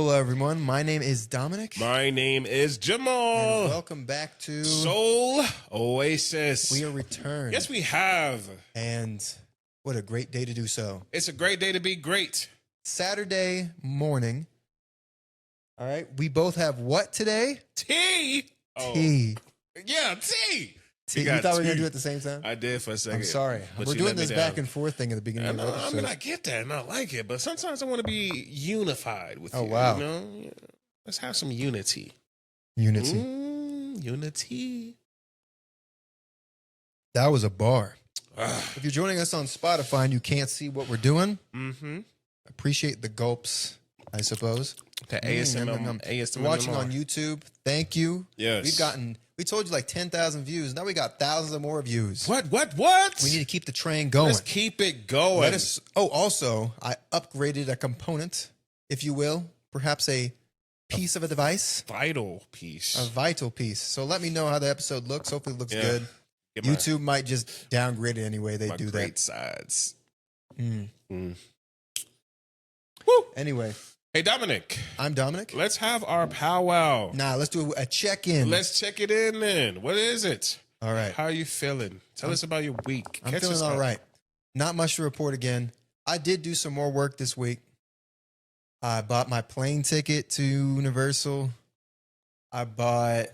Hello, everyone. My name is Dominic. My name is Jamal. And welcome back to Soul Oasis. We Are Returned. Yes, we have. And what a great day to do so. It's a great day to be great. Saturday morning. All right. We both have what today? Tea. Tea. Yeah, tea. You thought we were going to do it at the same time? I did for a second. I'm sorry. We're doing this back and forth thing at the beginning of the episode. I mean, I get that and I like it, but sometimes I want to be unified with you. Oh, wow. You know? Yeah. Let's have some unity. Unity. Unity. That was a bar. If you're joining us on Spotify and you can't see what we're doing, appreciate the gulps, I suppose. The ASMR. Watching on YouTube, thank you. Yes. We told you like 10,000 views. Now we got thousands of more views. What? We need to keep the train going. Let's keep it going. Also, I upgraded a component, if you will, perhaps a piece of a device. Vital piece. A vital piece. So let me know how the episode looks. Hopefully it looks good. YouTube might just downgrade it anyway. They do that. Great sides. Woo. Anyway. Hey, Dominic. I'm Dominic. Let's have our powwow. Nah, let's do a check-in. Let's check it in then. What is it? All right. How are you feeling? Tell us about your week. I'm feeling all right. Not much to report again. I did do some more work this week. I bought my plane ticket to Universal. Actually,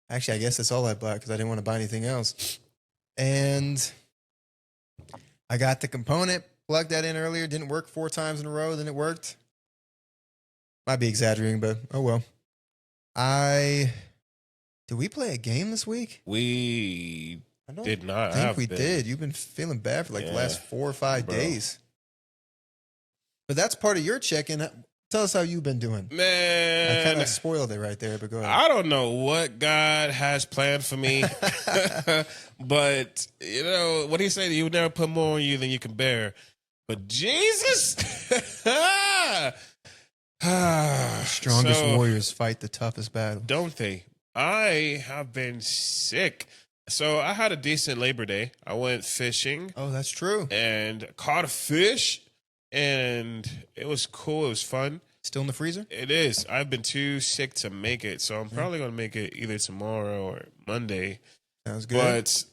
I guess that's all I bought because I didn't want to buy anything else. And I got the component, plugged that in earlier. Didn't work 4 times in a row. Then it worked. Might be exaggerating, but oh well. Did we play a game this week? We did not. I think we did. You've been feeling bad for like the last 4 or 5 days. But that's part of your check-in. Tell us how you've been doing. Man. I kind of spoiled it right there, but go ahead. I don't know what God has planned for me. But, you know, what he said, he would never put more on you than you can bear. But Jesus! Strongest warriors fight the toughest battle. Don't they? I have been sick. So I had a decent Labor Day. I went fishing. Oh, that's true. And caught a fish. And it was cool. It was fun. Still in the freezer? It is. I've been too sick to make it. So I'm probably going to make it either tomorrow or Monday. Sounds good. But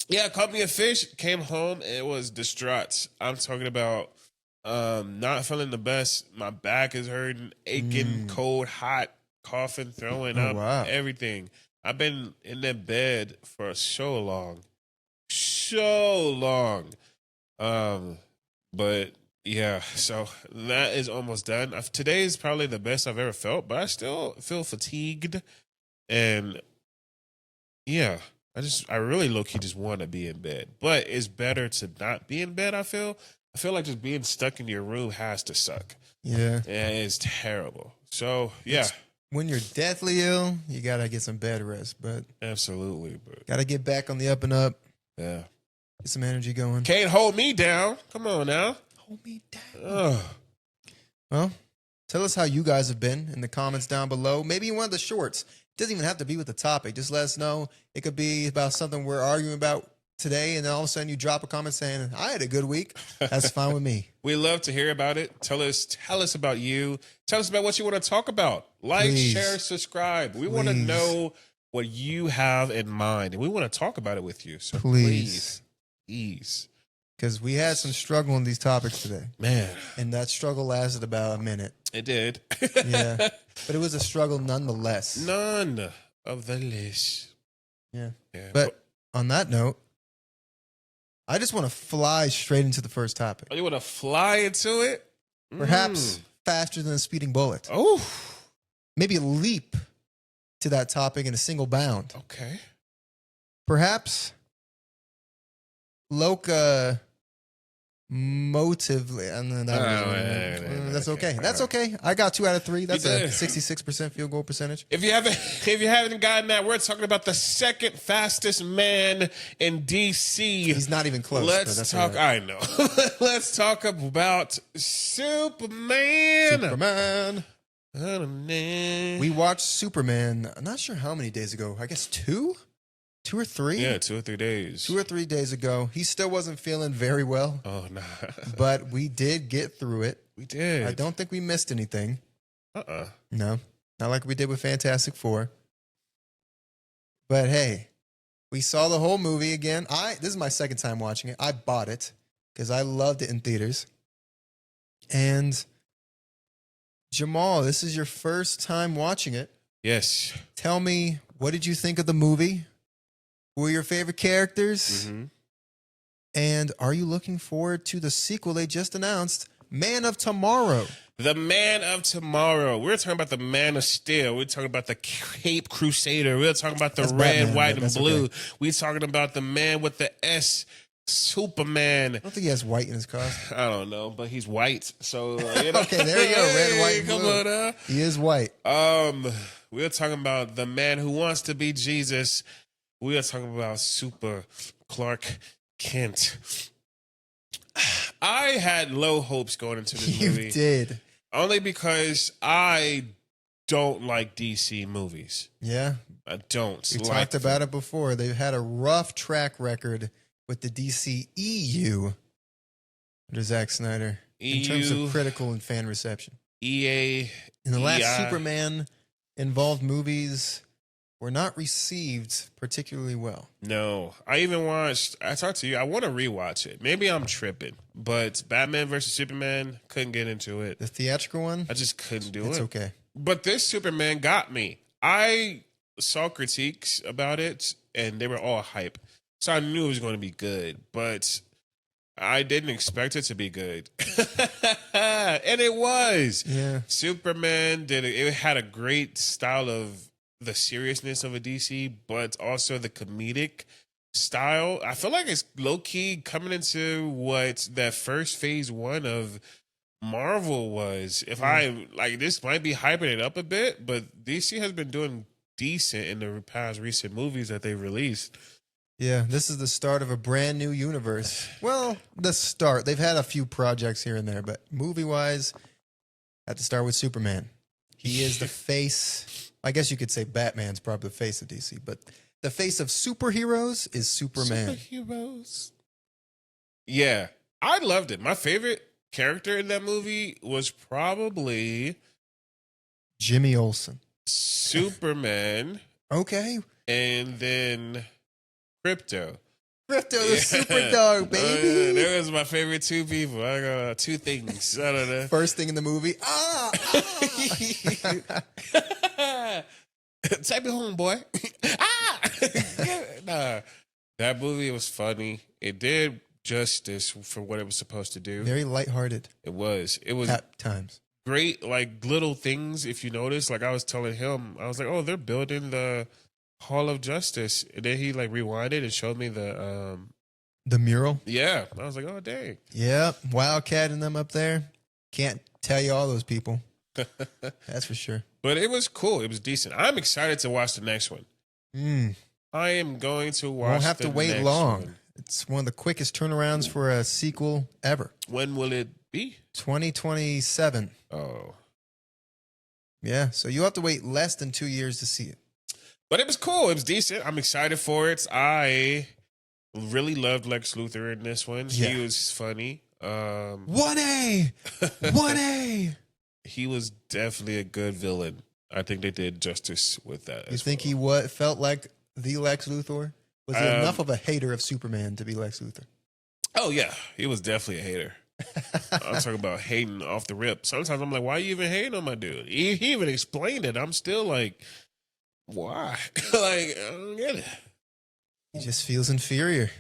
yeah, caught me a fish. Came home. And it was distraught. I'm talking about not feeling the best. My back is hurting, aching, cold, hot, coughing, throwing up, everything. I've been in that bed for so long. But yeah, so that is almost done. Today is probably the best I've ever felt, but I still feel fatigued. And yeah, I really low-key just want to be in bed. But it's better to not be in bed, I feel. I feel like just being stuck in your room has to suck. Yeah. And it's terrible. So, yeah. When you're deathly ill, you got to get some bed rest. But absolutely. But got to get back on the up and up. Yeah. Get some energy going. Can't hold me down. Come on now. Hold me down. Well, tell us how you guys have been in the comments down below. Maybe in one of the shorts. It doesn't even have to be with the topic. Just let us know. It could be about something we're arguing about today, and then all of a sudden you drop a comment saying, I had a good week. That's fine with me. We love to hear about it. Tell us about you. Tell us about what you want to talk about. Like, share, subscribe. We want to know what you have in mind, and we want to talk about it with you. So please. Because we had some struggle on these topics today. Man. And that struggle lasted about a minute. It did. Yeah. But it was a struggle nonetheless. None of the less. Yeah. But on that note, I just want to fly straight into the first topic. Oh, you want to fly into it? Perhaps faster than a speeding bullet. Oh. Maybe a leap to that topic in a single bound. Okay. Perhaps locomotively. That's okay. That's okay. I got 2 out of 3. That's a 66% field goal percentage. If you haven't gotten that, we're talking about the second fastest man in DC. He's not even close. Let's talk. Right. I know. Let's talk about Superman. We watched Superman. I'm not sure how many days ago. I guess 2 or 3. Yeah, 2 or 3 days. 2 or 3 days ago. He still wasn't feeling very well. Oh no. But we did get through it. We did. I don't think we missed anything. Uh-uh. No, not like we did with Fantastic Four. But hey, we saw the whole movie again. This is my second time watching it. I bought it because I loved it in theaters. And Jamal, this is your first time watching it. Yes. Tell me, what did you think of the movie? Who were your favorite characters? Mm-hmm. And are you looking forward to the sequel they just announced, Man of Tomorrow? The Man of Tomorrow. We're talking about the Man of Steel. We're talking about the Cape Crusader. We're talking about the That's red, Batman, white, but and that's blue. okay. We're talking about the man with the S, Superman. I don't think he has white in his costume. I don't know, but he's white. So, Okay, there you go. Red, white, and come blue. on now. He is white. We're talking about the man who wants to be Jesus. We are talking about Super Clark Kent. I had low hopes going into this movie. You did. Only because I don't like DC movies. Yeah. I don't. We talked about it before. They've had a rough track record with the DC EU under Zack Snyder in terms of critical and fan reception. EA. In the last EI. Superman-involved movies were not received particularly well. No. I talked to you. I want to rewatch it. Maybe I'm tripping. But Batman versus Superman, couldn't get into it. The theatrical one? I just couldn't do it. It's okay. But this Superman got me. I saw critiques about it, and they were all hype. So I knew it was going to be good, but I didn't expect it to be good. And it was. Yeah. Superman did it. It had a great style of the seriousness of a DC, but also the comedic style. I feel like it's low-key coming into what that first phase one of Marvel was. If I like, this might be hyping it up a bit, but DC has been doing decent in the past recent movies that they released. Yeah, this is the start of a brand new universe. Well, the start. They've had a few projects here and there, but movie-wise, had to start with Superman. He is the face. I guess you could say Batman's probably the face of DC, but the face of superheroes is Superman. Superheroes. Yeah, I loved it. My favorite character in that movie was probably Jimmy Olsen. Superman. Okay. And then Crypto. Crypto the super dog, baby. There was my favorite two people. I got two things. I don't know. First thing in the movie. Take me home, boy. Nah. That movie was funny. It did justice for what it was supposed to do. Very lighthearted. It was. At times. Great, like little things. If you notice, like I was telling him, I was like, "Oh, they're building the Hall of Justice." And then he like rewinded and showed me the mural. Yeah, I was like, "Oh, dang." Yeah, Wildcat and them up there. Can't tell you all those people. That's for sure. But it was cool. It was decent. I'm excited to watch the next one. I am going to watch. Won't have to wait next long. one. It's one of the quickest turnarounds for a sequel ever. When will it be? 2027. Oh. Yeah, so you'll have to wait less than 2 years to see it. But it was cool. It was decent. I'm excited for it. I really loved Lex Luthor in this one. Yeah. He was funny. 1A! 1A! He was definitely a good villain. I think they did justice with that. You think he felt like the Lex Luthor? Was he enough of a hater of Superman to be Lex Luthor? Oh, yeah. He was definitely a hater. I'm talking about hating off the rip. Sometimes I'm like, why are you even hating on my dude? He even explained it. I'm still like, why? Like, I don't get it. He just feels inferior.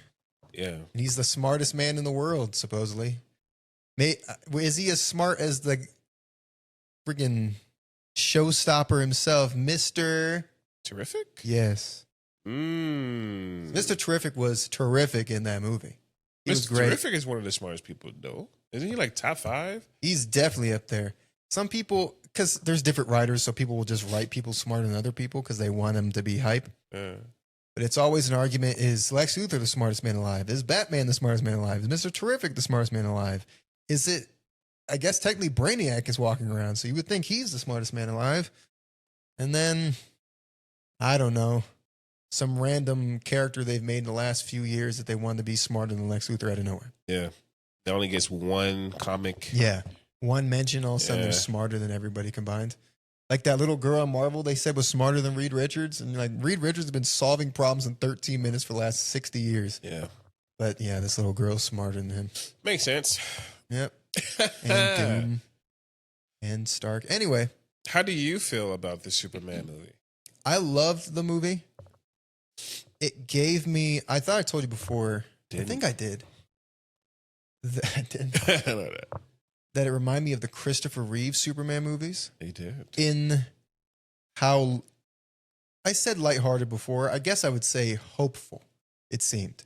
Yeah. And he's the smartest man in the world, supposedly. Is he as smart as the friggin' showstopper himself, Mr. Terrific? Yes. Mr. Mr. Terrific was terrific in that movie. He was Mr. great. Terrific is one of the smartest people, though. Isn't he like top 5? He's definitely up there. Some people, because there's different writers, so people will just write people smarter than other people because they want them to be hype. But it's always an argument, is Lex Luthor the smartest man alive? Is Batman the smartest man alive? Is Mr. Terrific the smartest man alive? Is it, I guess technically Brainiac is walking around, so you would think he's the smartest man alive. And then, I don't know, some random character they've made in the last few years that they wanted to be smarter than Lex Luthor out of nowhere. Yeah. That only gets one comic. Yeah. one mention, all of a sudden they're Yeah. smarter than everybody combined. Like that little girl on Marvel, they said was smarter than Reed Richards. And like Reed Richards has been solving problems in 13 minutes for the last 60 years. Yeah. But yeah, this little girl's smarter than him. Makes sense. Yep. And Doom and Stark. Anyway, How do you feel about the Superman movie? I loved the movie. It gave me, I thought I told you before, I think I did. That it reminded me of the Christopher Reeve Superman movies. They did. In how, I said lighthearted before, I guess I would say hopeful, it seemed.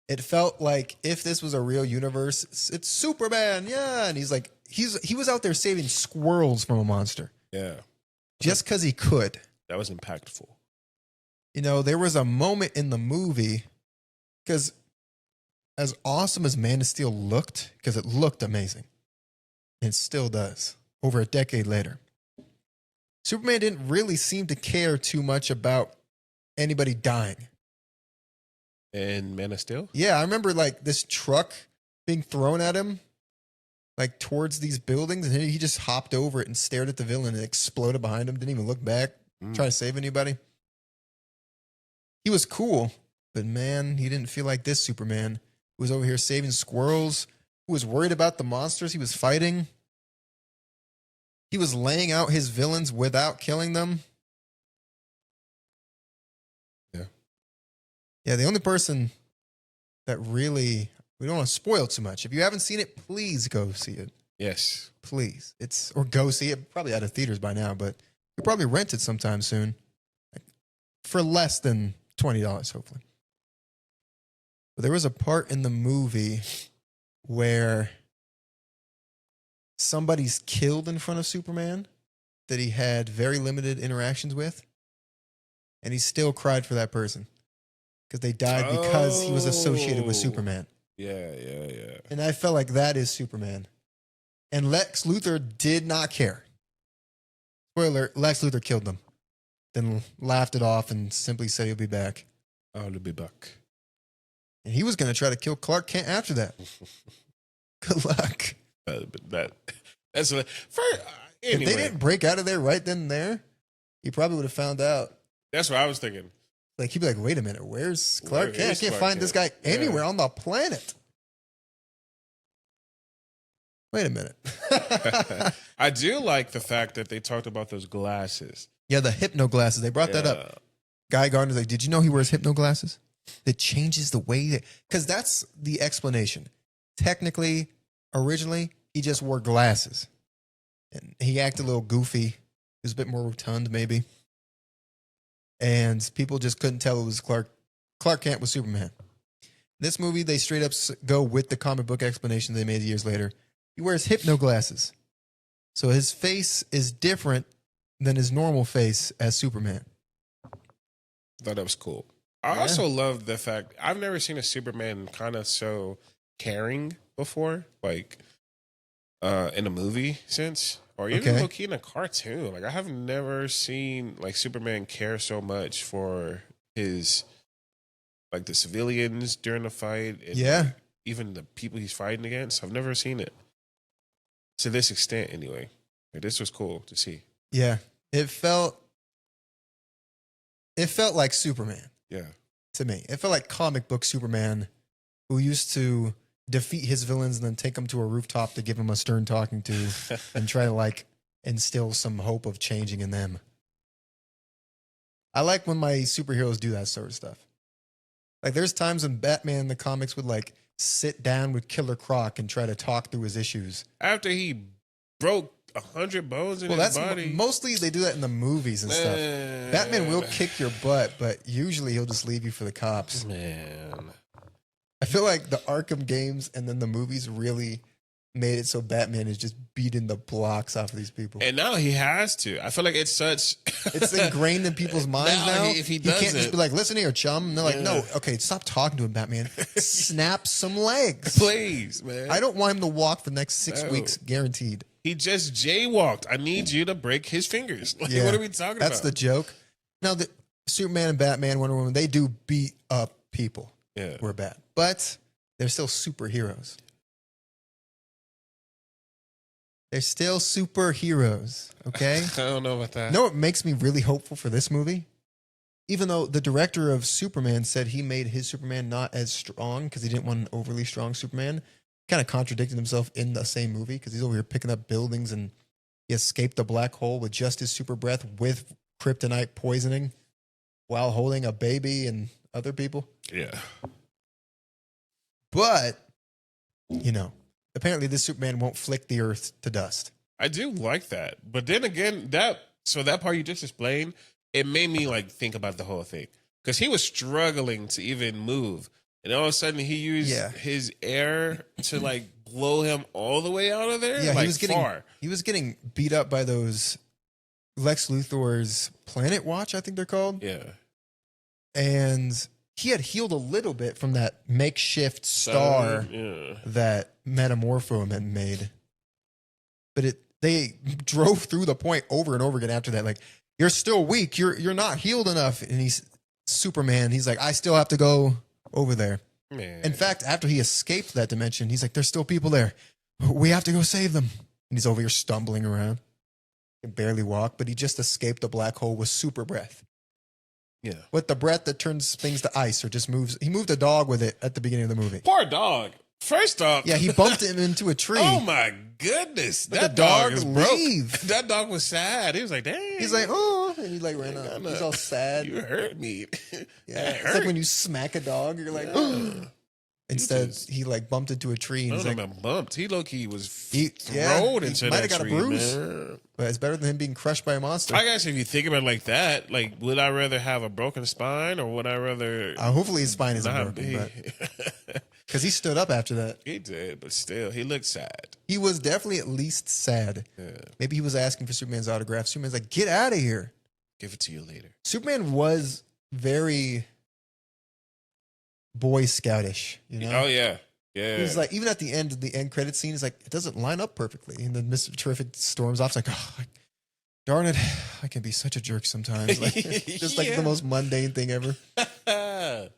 It felt like if this was a real universe, it's Superman, yeah. And he's like, he was out there saving squirrels from a monster. Yeah. Just because he could. That was impactful. You know, there was a moment in the movie, because as awesome as Man of Steel looked, because it looked amazing, and it still does, over a decade later, Superman didn't really seem to care too much about anybody dying. And Man of Steel? Yeah, I remember like this truck being thrown at him, like towards these buildings, and he just hopped over it and stared at the villain and it exploded behind him, didn't even look back, try to save anybody. He was cool, but man, he didn't feel like this Superman who was over here saving squirrels, who was worried about the monsters he was fighting. He was laying out his villains without killing them. Yeah. Yeah, the only person that really, we don't want to spoil too much. If you haven't seen it, please go see it. Yes. Please. Or go see it. Probably out of theaters by now, but you'll probably rent it sometime soon. For less than $20, hopefully. But there was a part in the movie where somebody's killed in front of Superman that he had very limited interactions with. And he still cried for that person. Because they died because he was associated with Superman. Yeah. And I felt like that is Superman. And Lex Luthor did not care. Spoiler, Lex Luthor killed them. Then laughed it off and simply said he'll be back. I'll be back. And he was going to try to kill Clark Kent after that. Good luck. That's for anyway. If they didn't break out of there right then and there, he probably would have found out. That's what I was thinking. Like, he'd be like, wait a minute, where's Clark Where Kent? I is can't Clark find this Kent? guy anywhere on the planet. Wait a minute. I do like the fact that they talked about those glasses. Yeah, the hypno glasses. They brought that up. Guy Gardner's like, did you know he wears hypno glasses? It changes the way that, because that's the explanation. Technically, originally, he just wore glasses. And he acted a little goofy. He was a bit more rotund, maybe. And people just couldn't tell it was Clark Kent was Superman. This movie, they straight up go with the comic book explanation they made years later. He wears hypno glasses. So his face is different than his normal face as Superman. Thought that was cool. I also love the fact I've never seen a Superman kind of so caring before, like in a movie since, or even low-key in a cartoon. Like I have never seen like Superman care so much for his like the civilians during the fight. And, like, even the people he's fighting against. I've never seen it to this extent. Anyway, like, this was cool to see. Yeah, it felt like Superman. Yeah. To me, it felt like comic book Superman, who used to defeat his villains and then take them to a rooftop to give them a stern talking to and try to like instill some hope of changing in them. I like when my superheroes do that sort of stuff. Like there's times when Batman in the comics would like sit down with Killer Croc and try to talk through his issues. After he broke 100 bones in his body. Mostly they do that in the movies and stuff. Batman will kick your butt, but usually he'll just leave you for the cops. Man. I feel like the Arkham games and then the movies really made it so Batman is just beating the blocks off of these people. And now he has to. I feel like it's such... It's ingrained in people's minds now. If he can't just be like, listen here, chum. And they're like, no, okay, stop talking to him, Batman. Snap some legs. Please, man. I don't want him to walk for the next 6 weeks, guaranteed. He just jaywalked. I need you to break his fingers. Like, what are we talking about? That's the joke. Now, the Superman and Batman, Wonder Woman, they do beat up people who are bad. But they're still superheroes. They're still superheroes, okay? I don't know about that. You know what makes me really hopeful for this movie? Even though the director of Superman said he made his Superman not as strong because he didn't want an overly strong Superman, kind of contradicted himself in the same movie because he's over here picking up buildings and he escaped the black hole with just his super breath with kryptonite poisoning while holding a baby and other people. Yeah. But, you know, apparently this Superman won't flick the earth to dust. I do like that. But then again, that part you just explained, it made me like think about the whole thing. Because he was struggling to even move. And all of a sudden he used his air to like blow him all the way out of there. Yeah, like he was getting beat up by those Lex Luthor's Planet Watch, I think they're called. Yeah. And he had healed a little bit from that makeshift star that Metamorpho had made. But they drove through the point over and over again after that. Like, you're still weak. You're not healed enough. And he's Superman. He's like, I still have to go over there. Man. In fact, after he escaped that dimension, he's like, there's still people there. We have to go save them. And he's over here stumbling around. He can barely walk, but he just escaped the black hole with super breath. Yeah. With the breath that turns things to ice or just moves. He moved a dog with it at the beginning of the movie. Poor dog. First off. Yeah, he bumped him into a tree. Oh my goodness. But that the dog dog is leave. broke. That dog was sad. He was like, dang. He's like, oh. And he like ran up. He's all sad. You hurt me. Yeah. It's like when you smack a dog, you're like, oh. Instead, he like bumped into a tree. And he's like, bumped. He low-key was thrown into he that might have got tree, a bruise. man. But it's better than him being crushed by a monster. I guess if you think about it like that, like, would I rather have a broken spine or would I rather... hopefully his spine isn't not broken. Because he stood up after that. He did, but still, he looked sad. He was definitely at least sad. Yeah. Maybe he was asking for Superman's autograph. Superman's like, get out of here. Give it to you later. Superman was very Boy Scoutish, you know? Oh, yeah. Yeah. He's like, even at the end of the end credit scene, he's like, it doesn't line up perfectly. And then Mr. Terrific storms off. It's like, oh, darn it. I can be such a jerk sometimes. Like, just like the most mundane thing ever. I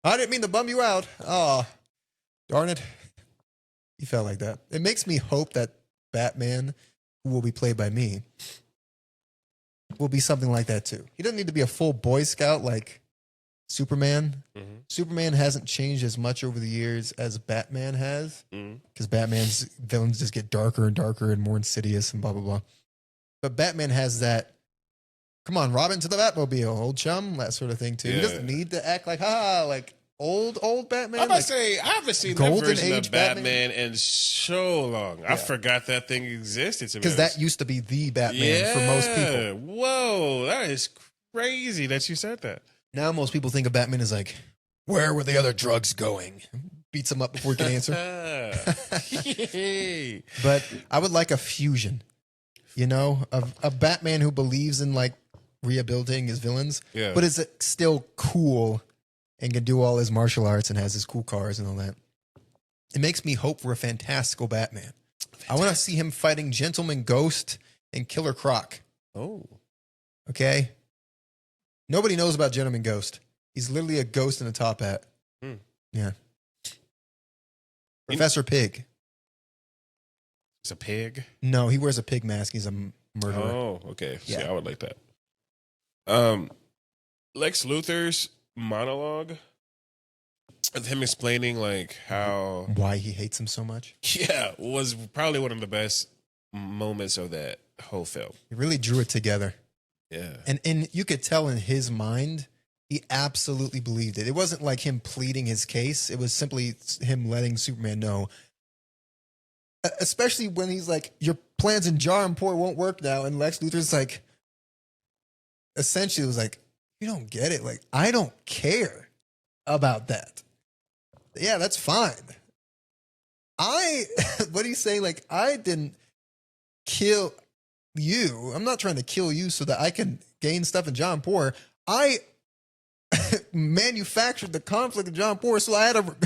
didn't mean to bum you out. Oh, darn it. He felt like that. It makes me hope that Batman, who will be played by me, will be something like that too. He doesn't need to be a full Boy Scout like Superman. Mm-hmm. Superman hasn't changed as much over the years as Batman has, because Batman's villains just get darker and darker and more insidious and blah, blah, blah. But Batman has that, come on, Robin to the Batmobile, old chum, that sort of thing too. He doesn't need to act like, like old Batman. I'm about to say, I haven't seen that version of Batman in so long. I forgot that thing existed. Because that used to be the Batman for most people. Whoa, that is crazy that you said that. Now most people think of Batman as like, where were the other drugs going? Beats him up before he can answer. But I would like a fusion, you know, of a Batman who believes in like rehabilitating his villains, but is still cool and can do all his martial arts and has his cool cars and all that. It makes me hope for a fantastical Batman. I want to see him fighting Gentleman Ghost and Killer Croc. Oh. Okay? Nobody knows about Gentleman Ghost. He's literally a ghost in a top hat. Yeah. Professor Pig. It's a pig? No, he wears a pig mask. He's a murderer. Oh, okay. Yeah. See, I would like that. Lex Luthor's monologue of him explaining like why he hates him so much. Yeah, was probably one of the best moments of that whole film. He really drew it together. Yeah. And you could tell in his mind, he absolutely believed it. It wasn't like him pleading his case. It was simply him letting Superman know. Especially when he's like, your plans in Jar and Poor won't work now. And Lex Luthor's like, essentially was like, you don't get it. Like, I don't care about that. Yeah, that's fine. What do you say? Like, I didn't kill you. I'm not trying to kill you so that I can gain stuff in John Poor. I manufactured the conflict of John Poor, so I had a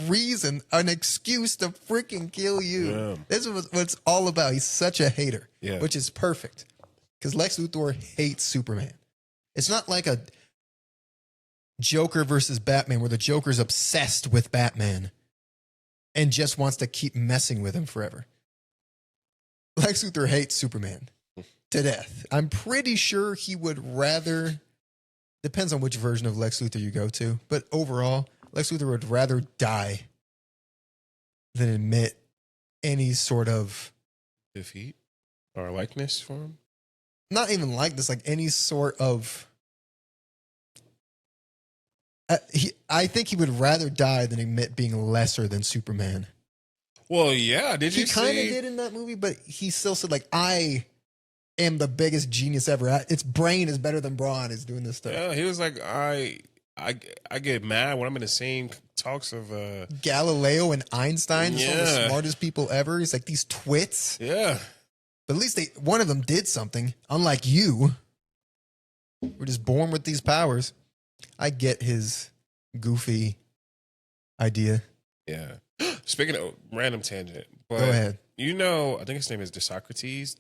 reason, an excuse to freaking kill you. Yeah. This is what it's all about. He's such a hater, which is perfect because Lex Luthor hates Superman. It's not like a Joker versus Batman where the Joker's obsessed with Batman and just wants to keep messing with him forever. Lex Luthor hates Superman to death. I'm pretty sure he would rather, depends on which version of Lex Luthor you go to, but overall, Lex Luthor would rather die than admit any sort of defeat or likeness for him. Not even like this, like any sort of. I think he would rather die than admit being lesser than Superman. Well, yeah. Did you He kind of did in that movie, but he still said, like, I am the biggest genius ever. Its brain is better than Braun is doing this stuff. Yeah, he was like, I get mad when I'm in the same talks of Galileo and Einstein, some of the Yeah. smartest people ever. He's like, these twits. yeah. But at least one of them did something. Unlike you, we're just born with these powers. I get his goofy idea. Yeah. Speaking of random tangent, but Go ahead. You know, I think his name is Socrates.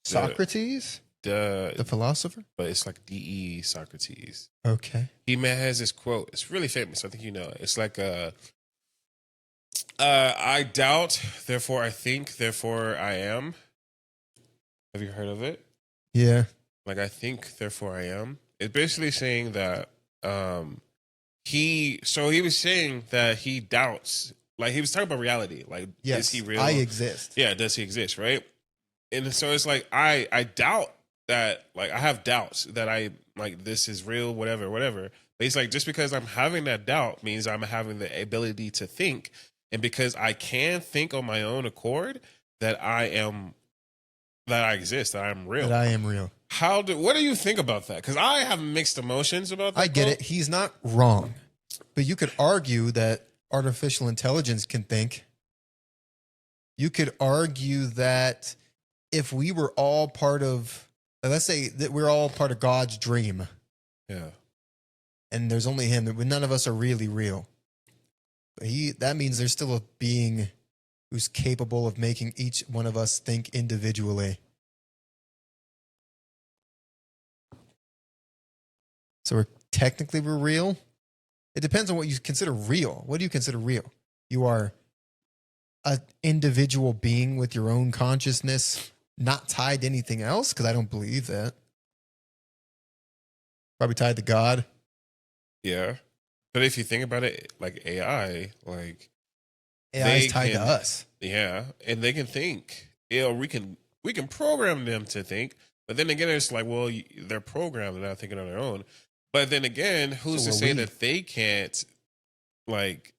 Socrates, the philosopher. But it's like D.E. Socrates. Okay. He has this quote. It's really famous. I think you know it. It's like I doubt, therefore I think, therefore I am. Have you heard of it? Yeah. Like I think, therefore I am. It's basically saying that he was saying that he doubts, like he was talking about reality. Like, Yes, is he real? I exist. Yeah, does he exist, right? And so it's like I doubt that, like I have doubts that I like this is real, whatever. But he's like, just because I'm having that doubt means I'm having the ability to think. And because I can think on my own accord, that I exist, that I'm real. That I am real. What do you think about that? Because I have mixed emotions about that. I get quote. it. He's not wrong. But you could argue that artificial intelligence can think. You could argue that if we were all part of, let's say that we're all part of God's dream, Yeah. and there's only him, but none of us are really real. But that means there's still a being who's capable of making each one of us think individually. So we're real. It depends on what you consider real. What do you consider real? You are an individual being with your own consciousness, not tied to anything else, because I don't believe that. Probably tied to God. Yeah. But if you think about it, like AI, like AI is tied to us. Yeah, and they can think. Yeah, we can program them to think. But then again, it's like, well, they're programmed; they're not thinking on their own. But then again, who's to say that they can't? Like,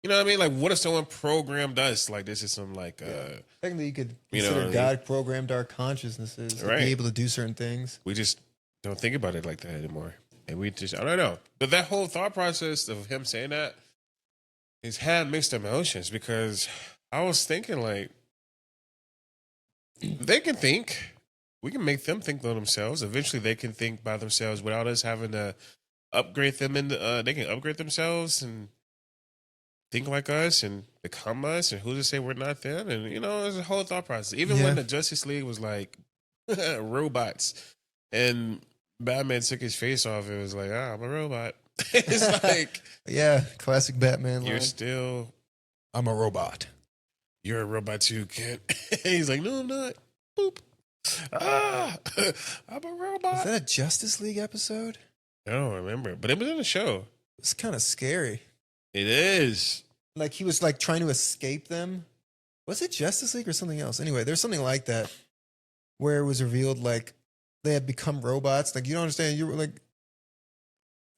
you know what I mean? Like, what if someone programmed us? Like, this is some like, technically, you could consider God programmed our consciousnesses to be able to do certain things. We just don't think about it like that anymore, and I don't know. But that whole thought process of him saying that, he's had mixed emotions because I was thinking like they can think. We can make them think by themselves. Eventually, they can think by themselves without us having to upgrade them. They can upgrade themselves and think like us and become us. And who's to say we're not them? And there's a whole thought process. Even when the Justice League was like robots, and Batman took his face off, it was like, I'm a robot. It's like, classic Batman line. You're still, I'm a robot. You're a robot too, kid. He's like, no, I'm not. Boop. I'm a robot. Was that a Justice League episode? I don't remember, but it was in the show. It's kind of scary. It is. Like he was like trying to escape them. Was it Justice League or something else? Anyway, there's something like that where it was revealed like they had become robots. Like, you don't understand. You were like,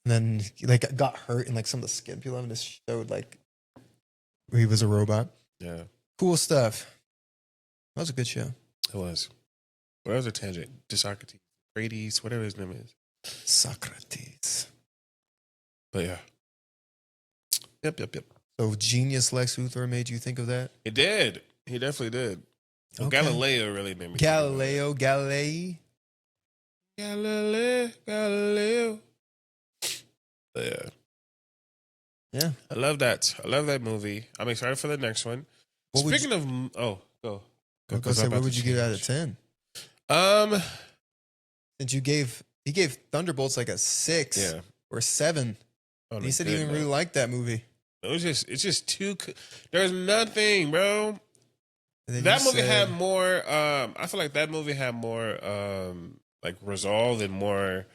and then he like got hurt and like some of the skin peel off and just showed like he was a robot. Yeah. Cool stuff. That was a good show. It was. What was a tangent? To Socrates, whatever his name is. Socrates. But yeah. Yep. So genius Lex Luthor made you think of that? It did. He definitely did. Well, Okay. Galileo really made me Galileo. But yeah. Yeah. I love that movie. I'm excited for the next one. Speaking of, go. I was gonna say, what would you give out of 10? Since he gave Thunderbolts like a 6 or 7. Oh, He said he didn't really like that movie. It's just too. There's nothing, bro. And then That you movie said- had more. I feel like that movie had more like resolve and more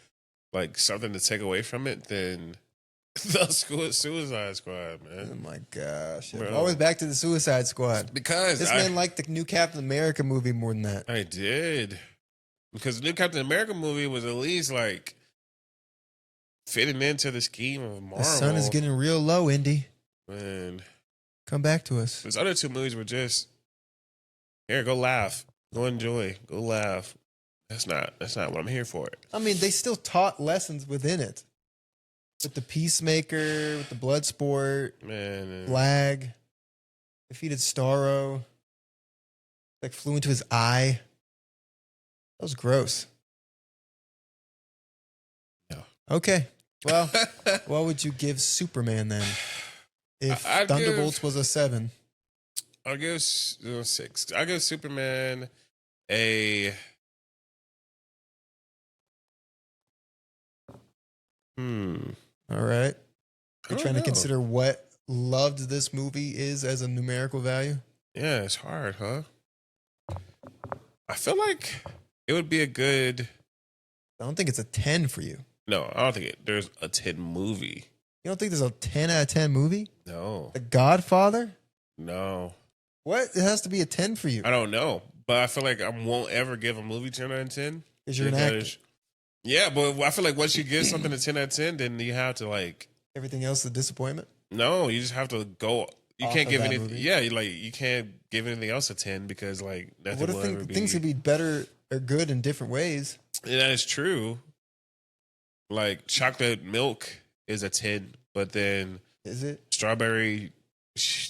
like something to take away from it than the Suicide Squad, Oh man. my gosh! Bro. Always back to the Suicide Squad. Because This man liked the new Captain America movie more than that. I did. Because the new Captain America movie was at least like fitting into the scheme of Marvel. The sun is getting real low, Indy. Man, Come back to us. those other two movies were just here. Go laugh, go enjoy, go laugh. That's not what I'm here for. I mean, they still taught lessons within it. With the Peacemaker, with the Bloodsport, Man, Flag, defeated Starro, like flew into his eye. That was gross. Yeah. Okay. Well, what would you give Superman then? If I'd Thunderbolts was a 7. I'll give 6. I'll give Superman a. All right. I You're don't trying to know. consider what loved this movie is as a numerical value? Yeah, it's hard, huh? I feel like it would be a good. I don't think it's a 10 for you. No, I don't think there's a 10 movie. You don't think there's a 10 out of 10 movie? No, The Godfather? no, What? It has to be a 10 for you. I don't know. But I feel like I won't ever give a movie 10 out of 10. Because you're an actor. Yeah, but I feel like once you give something a 10 out of 10, then you have to like. Everything else is a disappointment? No, you just have to go. You Off can't of give that anything. movie? Yeah, you can't give anything else a 10 because like nothing What will if ever be. things could be better or good in different ways? And that is true. Like chocolate milk is a 10, but then Is it? strawberry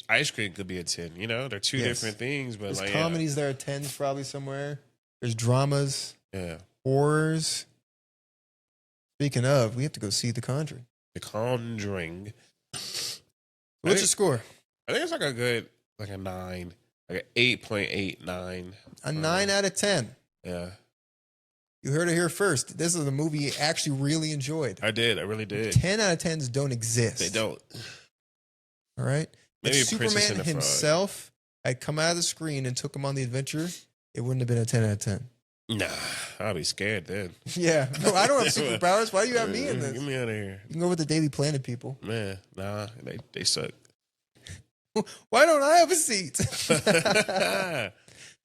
ice cream could be a 10. You know, they're two Yes. different things, but There's like comedies that are 10s probably somewhere. There's dramas, yeah. horrors. Speaking of, we have to go see The Conjuring. The Conjuring. What's I your think- score? I think it's like a good, like a 9, like an 8.89. A 9 out of 10. Yeah, You heard it here first. This is a movie you actually really enjoyed. I did. I really did. 10 out of 10s don't exist. They don't. All right? Maybe if Princess Superman and the Frog. himself had come out of the screen and took him on the adventure, it wouldn't have been a 10 out of 10. Nah, I'll be scared then. Yeah. No, I don't have superpowers. Why do you have me in Get this? me out of here. You can go with the Daily Planet people. Man, nah, they suck. Why don't I have a seat?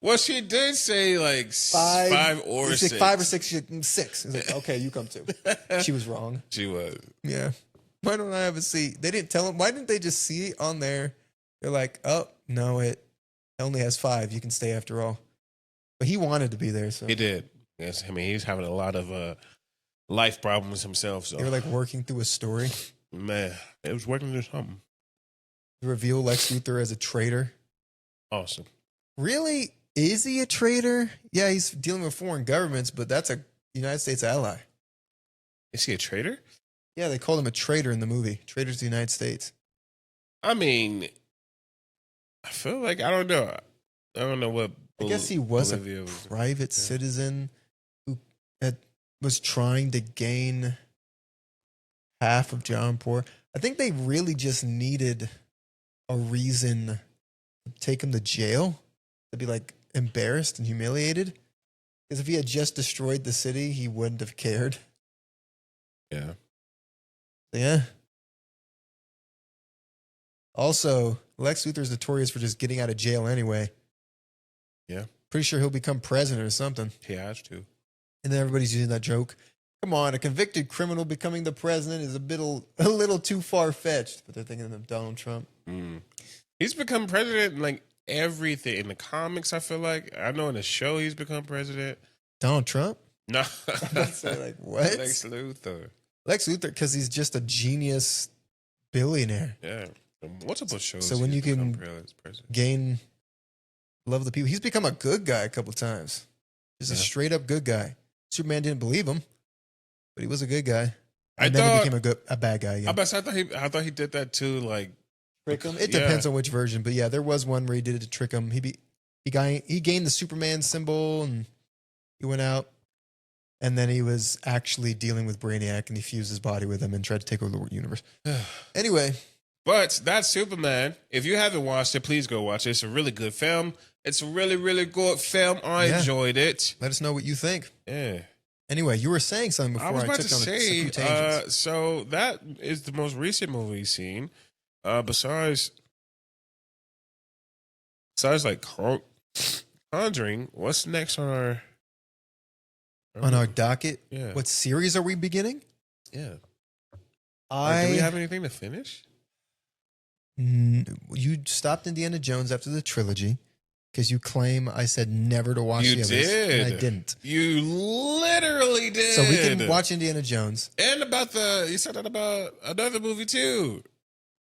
Well, she did say like 5 or It's 6. like 5 or 6. She's like, 6. It's like, okay, you come too. She was wrong. She was. Yeah. Why don't I have a seat? They didn't tell him. Why didn't they just see it on there? They're like, oh, no, it only has 5. You can stay after all. But he wanted to be there. So He did. Yes, I mean he's having a lot of life problems himself. So they were like working through a story man, it was working through something. to reveal Lex Luthor as a traitor. Awesome. Really? Is he a traitor? Yeah, he's dealing with foreign governments, but that's a United States ally. Is he a traitor? Yeah, they called him a traitor in the movie. Traitor to the United States. I mean, I feel like I don't know. I don't know what. I guess he was Bolivia a was- private citizen who was trying to gain half of Jampur. I think they really just needed a reason to take him to jail, to be like embarrassed and humiliated. Because if he had just destroyed the city, he wouldn't have cared. Yeah. So, yeah. Also, Lex Luthor's notorious for just getting out of jail anyway. Yeah. Pretty sure he'll become president or something. He has to. And then everybody's using that joke. Come on, a convicted criminal becoming the president is a little too far fetched. But they're thinking of Donald Trump. Mm. He's become president in like everything in the comics. I feel like I know in the show he's become president. Donald Trump? No, So like what? Lex Luthor. Lex Luthor, because he's just a genius billionaire. Yeah, multiple shows. So when he's you become can president. gain love of the people, he's become a good guy a couple times. Just a Yeah. straight up good guy. Superman didn't believe him, but he was a good guy. I And then he thought. became a bad guy. I thought he did that too. Like Trick him. It Yeah. depends on which version, but yeah, there was one where he did it to trick him. He gained the Superman symbol and he went out, and then he was actually dealing with Brainiac and he fused his body with him and tried to take over the universe. Anyway, But that's Superman. If you haven't watched it, please go watch it. It's a really good film. It's a really, really good film. I enjoyed it. Let us know what you think. Yeah. Anyway, you were saying something before I was about took to on a say, few tangents. so that is the most recent movie you've seen. Besides like Conjuring, what's next on On our docket, Yeah. what series are we beginning? Yeah. Do we have anything to finish? You stopped Indiana Jones after the trilogy because you claim I said never to watch You the others. did. And I didn't. You literally did. So we can watch Indiana Jones. And you said that about another movie too.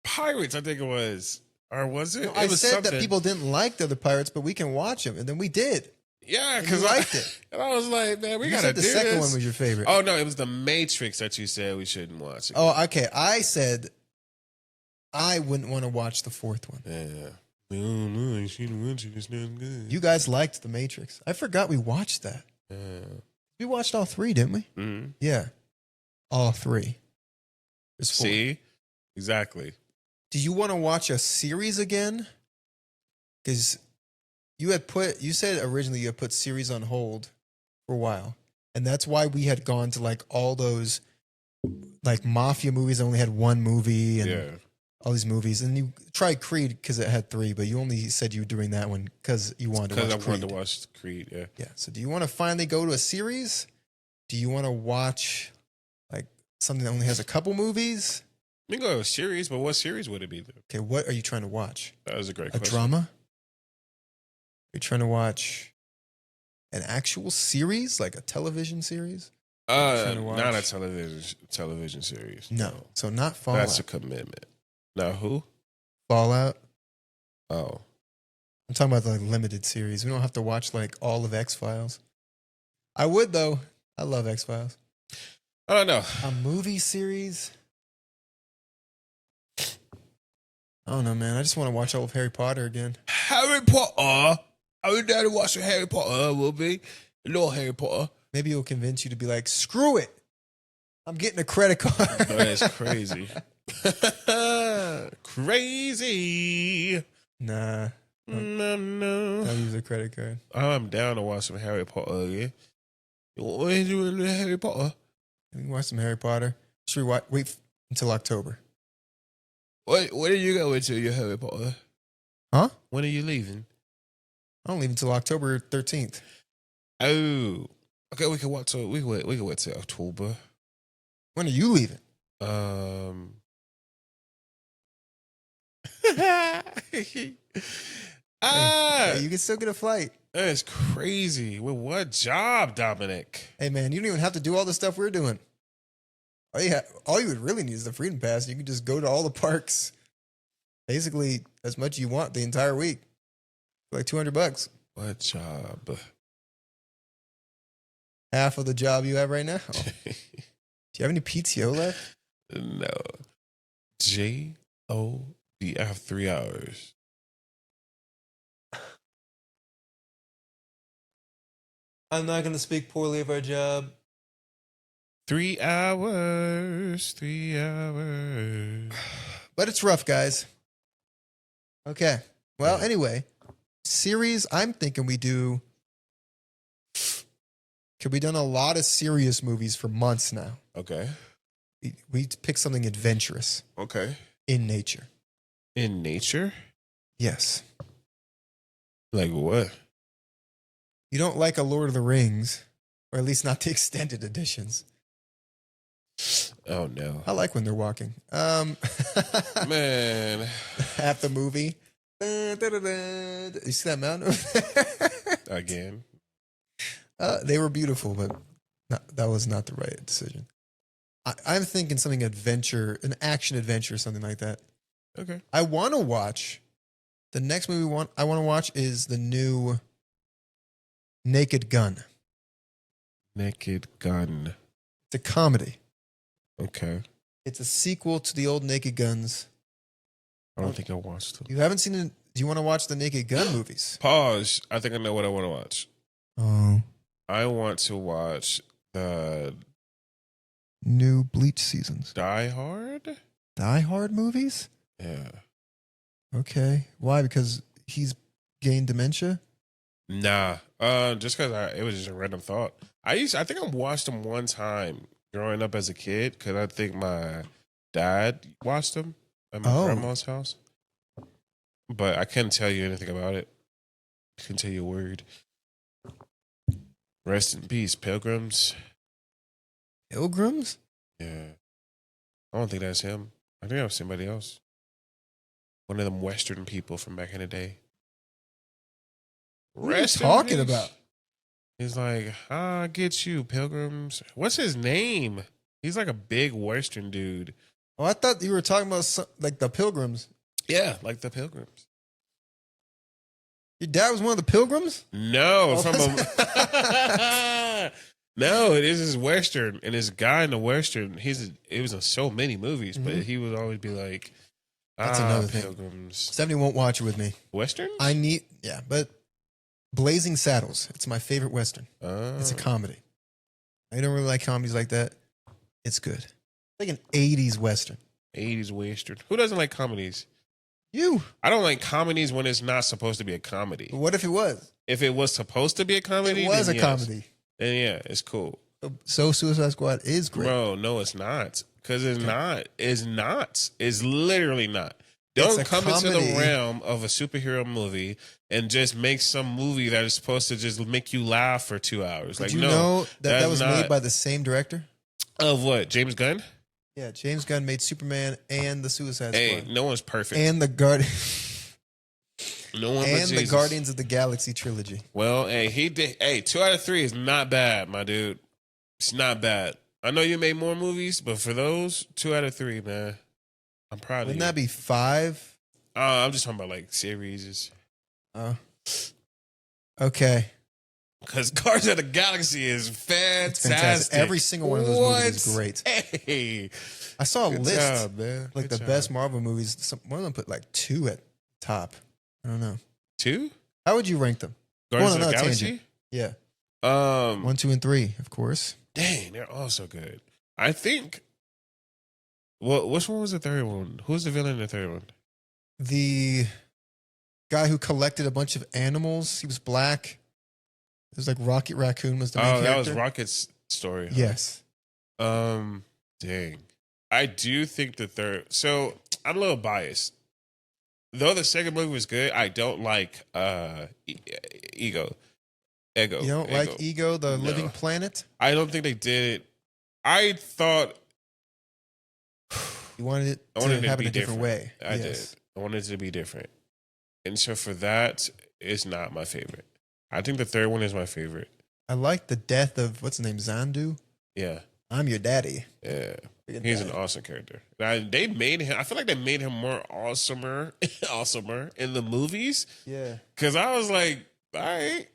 Pirates, I think it was. Or was it? No, It I was said something. that people didn't like the other Pirates, but we can watch them. And then we did. Yeah, And because you I liked it. And I was like, man, we You gotta said the do second this. one was your favorite. Oh no, it was the Matrix that you said we shouldn't watch. Oh, okay. I said I wouldn't want to watch the fourth one. Yeah. No, I shouldn't watch it. It's not good. You guys liked The Matrix. I forgot we watched that. Yeah. We watched all three, didn't we? Mm-hmm. Yeah. All three. There's four. See? Exactly. Do you want to watch a series again? Because you said originally you had put series on hold for a while. And that's why we had gone to like all those like mafia movies that only had one movie and all these movies. And you tried Creed because it had three, but you only said you were doing that one because you wanted to watch Creed. Because I wanted to watch Creed, yeah. Yeah. So do you want to finally go to a series? Do you want to watch like something that only has a couple movies? We can go to a series, but what series would it be? Though? Okay, what are you trying to watch? That was a great A question. drama? You're trying to watch an actual series, like a television series? Not a television series. No. So not Fallout. That's a commitment. Now who? Fallout. Oh. I'm talking about the like, limited series. We don't have to watch like all of X-Files. I would though. I love X-Files. I don't know. A movie series? I don't know, man. I just want to watch all of Harry Potter again. Harry Potter. I would dare to watch a Harry Potter movie. No Harry Potter. Maybe it'll convince you to be like, screw it. I'm getting a credit card. That's crazy. Crazy. Nah. No. I'll use a credit card. I'm down to watch some Harry Potter again. What are you doing with Harry Potter? We can watch some Harry Potter. Should we wait until October? When are you going to your Harry Potter? Huh? When are you leaving? I don't leave until October 13th. Oh. Okay, we can wait till October. When are you leaving? Hey, you can still get a flight. That's crazy. With what job, Dominic? Hey, man, you don't even have to do all the stuff we're doing. All you would really need is the Freedom Pass. You can just go to all the parks, basically as much as you want the entire week, for like $200. What job? Half of the job you have right now. Oh. Do you have any PTO left? No. J-O-B. I have 3 hours. I'm not going to speak poorly of our job. 3 hours. 3 hours. But it's rough, guys. Okay. Well, anyway, series, I'm thinking we do. Because we've done a lot of serious movies for months now. Okay. We pick something adventurous. Okay. In nature. In nature? Yes. Like what? You don't like a Lord of the Rings, or at least not the extended editions. Oh no. I like when they're walking. Man. Half the movie. You see that mountain? Again. They were beautiful, but that was not the right decision. I'm thinking something adventure, an action adventure, something like that. Okay. I want to watch. The next movie I want to watch is the new Naked Gun. Naked Gun. It's a comedy. Okay. It's a sequel to the old Naked Guns. I don't think I watched them. You haven't seen it? Do you want to watch the Naked Gun movies? Pause. I think I know what I want to watch. Oh. I want to watch the New Bleach seasons. Die Hard? Die Hard movies? Yeah. Okay. Why? Because he's gained dementia? Nah. Just because it was just a random thought. I think I watched them one time growing up as a kid because I think my dad watched them at my grandma's house. But I couldn't tell you anything about it. I couldn't tell you a word. Rest in peace, Pilgrims. Pilgrims? Yeah. I don't think that's him. I think that was somebody else. One of them Western people from back in the day. What are you talking about? He's like, I get you, Pilgrims. What's his name? He's like a big Western dude. Oh, I thought you were talking about like the Pilgrims. Yeah, like the Pilgrims. Your dad was one of the Pilgrims? No, from a no, it is Western, and this guy in the Western, it was in so many movies, but he would always be like, that's another Pilgrims. Thing. Stephanie won't watch it with me. Western? But Blazing Saddles. It's my favorite Western. It's a comedy. I don't really like comedies like that. It's good. It's like an 80s Western. 80s Western. Who doesn't like comedies? You. I don't like comedies when it's not supposed to be a comedy. But what if it was? If it was supposed to be a comedy, it was a comedy. Then yeah, it's cool. So Suicide Squad is great. Bro, no, it's not. Because it's not. It's not. It's literally not. Don't come into the realm of a superhero movie and just make some movie that is supposed to just make you laugh for 2 hours. Did you know that was made by the same director? Of what? James Gunn? Yeah, James Gunn made Superman and the Suicide Squad. Hey, no one's perfect. And the no one and the Guardians of the Galaxy trilogy. Well, hey, he did. Hey, 2 out of 3 is not bad, my dude. It's not bad. I know you made more movies, but for those 2 out of 3, man, I'm proud of you. Wouldn't that be 5? I'm just talking about like series. Okay. Because Guardians of the Galaxy is fantastic. Every single one of those movies is great. Hey, I saw a list, job, man. like the best Marvel movies. One of them put like 2 at top. I don't know. 2? How would you rank them? Guardians of the Galaxy? Yeah. 1, 2, and 3, of course. Dang, they're all so good. I think. Well, which one was the third one? Who's the villain in the third one? The guy who collected a bunch of animals. He was black. It was like Rocket Raccoon was the main character. That was Rocket's story. Huh? Yes. Dang. I do think the third. So I'm a little biased. Though the second movie was good, I don't like Ego. You don't like Ego, the living planet? I don't think they did it. I thought you wanted it to happen a different way. I did. I wanted it to be different. And so for that, it's not my favorite. I think the third one is my favorite. I like the death of, what's his name, Zandu? Yeah. I'm your daddy. Yeah. He's an awesome character. They made him, I feel like they made him more awesomer in the movies. Yeah. Because I was like, all right.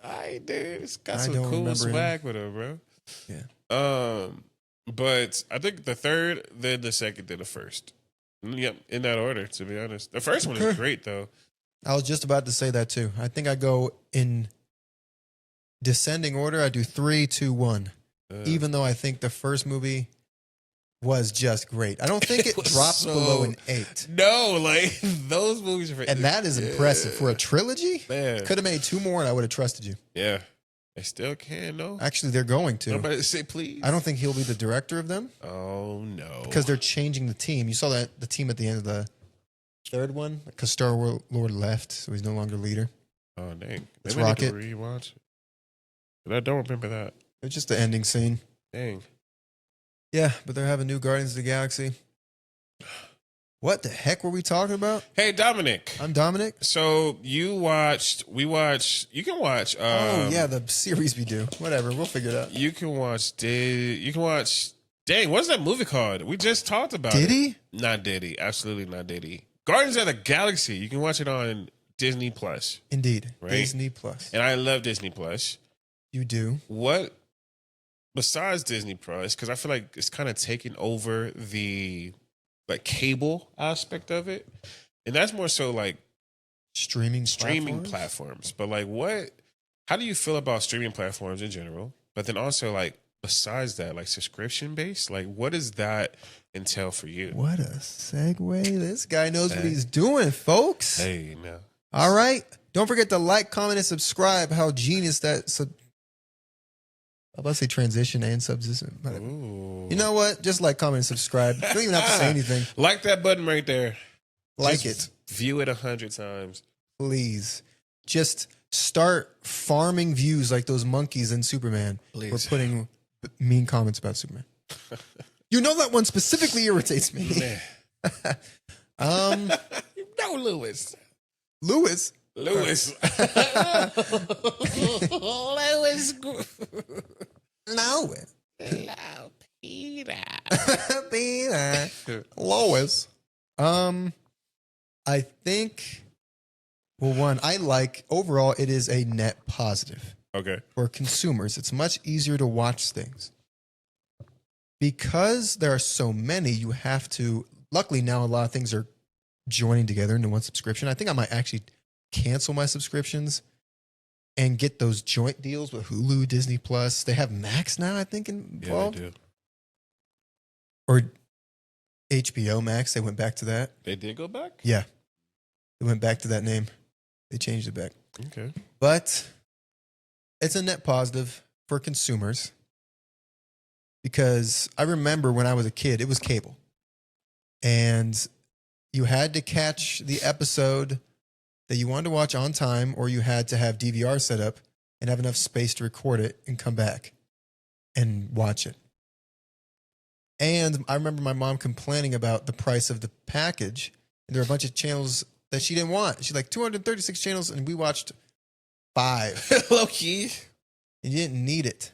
All right, dude. It's got some cool swag with him, bro. Yeah. But I think the third, then the second, then the first. Yep, in that order, to be honest. The first one is great, though. I was just about to say that, too. I think I go in descending order. I do 3, 2, 1. Even though I think the first movie was just great. I don't think it drops below an 8. No, like, those movies are... And that is impressive. For a trilogy? Man. Could have made 2 more and I would have trusted you. Yeah. They still can, no? Actually, they're going to. Nobody say please. I don't think he'll be the director of them. Oh, no. Because they're changing the team. You saw that the team at the end of the third one? Because Star Lord left, so he's no longer leader. Oh, dang. It's Maybe Rocket. I need to rewatch. But I don't remember that. It's just the ending scene. Dang. Yeah, but they're having new Guardians of the Galaxy. What the heck were we talking about? Hey, Dominic. I'm Dominic. So you can watch, oh yeah, the series we do. Whatever, we'll figure it out. You can watch, dang, what's that movie called? We just talked about it. Diddy? Not Diddy. Absolutely not Diddy. Guardians of the Galaxy. You can watch it on Disney Plus. Indeed. Right? Disney Plus. And I love Disney Plus. You do? What, besides Disney Plus, because I feel like it's kind of taking over the like cable aspect of it, and that's more so like streaming platforms. But like, how do you feel about streaming platforms in general? But then also like besides that, like subscription based, like what does that entail for you? What a segue. This guy knows what he's doing, folks. Hey, now. All right. Don't forget to like, comment, and subscribe. How genius that. I'm about to say transition and subsistence. You know what? Just like, comment, and subscribe. You don't even have to say anything. Like that button right there. Like Just it. View it 100 times. Please. Just start farming views like those monkeys in Superman. Please. We're putting mean comments about Superman. You know that one specifically irritates me. No, Lewis. Lewis. Lewis. No. Hello, Peter. Peter. Lois. I think, well, one, I like, overall, it is a net positive. Okay. For consumers. It's much easier to watch things. Because there are so many, you have to, luckily now a lot of things are joining together into one subscription. I think I might actually cancel my subscriptions and get those joint deals with Hulu, Disney Plus. They have Max now, I think, involved. Yeah, they do. Or HBO Max. They went back to that. They did go back? Yeah. They went back to that name. They changed it back. Okay. But it's a net positive for consumers because I remember when I was a kid, it was cable. And you had to catch the episode that you wanted to watch on time, or you had to have DVR set up and have enough space to record it and come back and watch it. And I remember my mom complaining about the price of the package. And there were a bunch of channels that she didn't want. She's like, 236 channels, and we watched 5. Low key. And you didn't need it.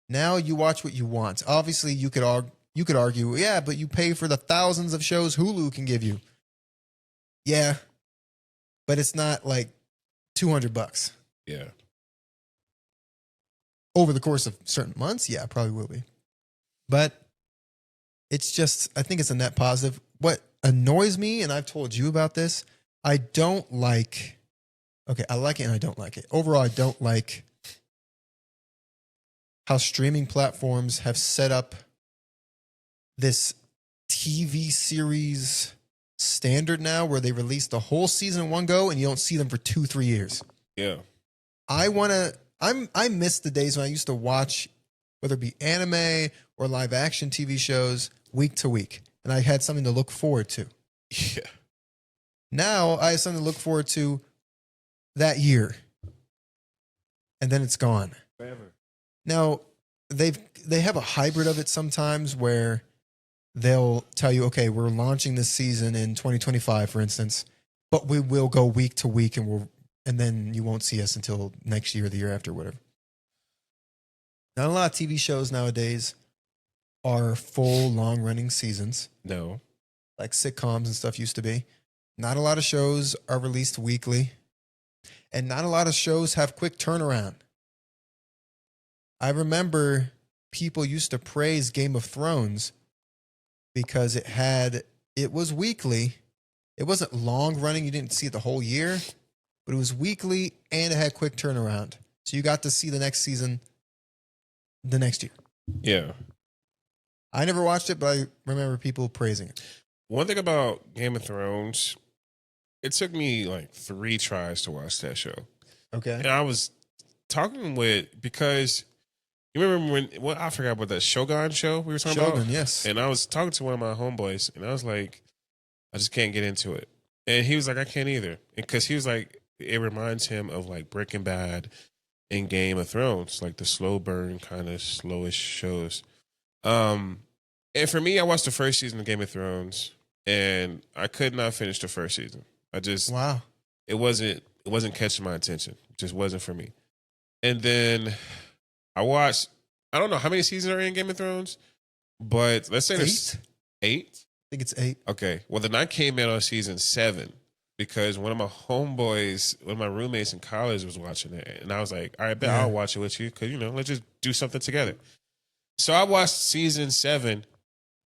Now you watch what you want. Obviously, you could argue, yeah, but you pay for the thousands of shows Hulu can give you. Yeah, but it's not like $200. Yeah. Over the course of certain months, yeah, probably will be. But it's just, I think it's a net positive. What annoys me, and I've told you about this, I don't like, okay, I like it and I don't like it. Overall, I don't like how streaming platforms have set up this TV series standard now where they release the whole season in one go and you don't see them for 2-3 years. Yeah. I miss the days when I used to watch, whether it be anime or live action TV shows, week to week. And I had something to look forward to. Yeah. Now I have something to look forward to that year. And then it's gone. Forever. Now, they have a hybrid of it sometimes where they'll tell you, okay, we're launching this season in 2025, for instance, but we will go week to week and then you won't see us until next year or the year after, whatever. Not a lot of TV shows nowadays are full, long-running seasons. No. Like sitcoms and stuff used to be. Not a lot of shows are released weekly. And not a lot of shows have quick turnaround. I remember people used to praise Game of Thrones because it was weekly. It wasn't long running. You didn't see it the whole year, but it was weekly and it had quick turnaround. So you got to see the next season the next year. Yeah. I never watched it, but I remember people praising it. One thing about Game of Thrones, it took me like 3 tries to watch that show. Okay. And I was talking because you remember when I forgot what that Shogun show we were talking about? Shogun, yes. And I was talking to one of my homeboys and I was like, I just can't get into it. And he was like, I can't either. Because he was like, it reminds him of like Breaking Bad and Game of Thrones, like the slow burn kind of slowish shows. And for me, I watched the first season of Game of Thrones and I could not finish the first season. Wow. It wasn't catching my attention. It just wasn't for me. And then I watched, I don't know how many seasons are in Game of Thrones, but let's say there's 8. I think it's 8. Okay. Well, then I came in on season 7 because one of my homeboys, one of my roommates in college was watching it. And I was like, all right, bet I'll watch it with you because, let's just do something together. So I watched season 7.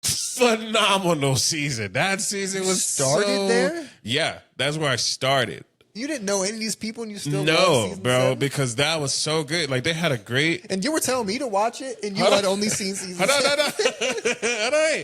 Phenomenal season. That season was started there? Yeah, that's where I started. You didn't know any of these people, and you still watched No, season bro, 7? because that was so good. Like they had a great. And you were telling me to watch it, and you had only seen season 7. No.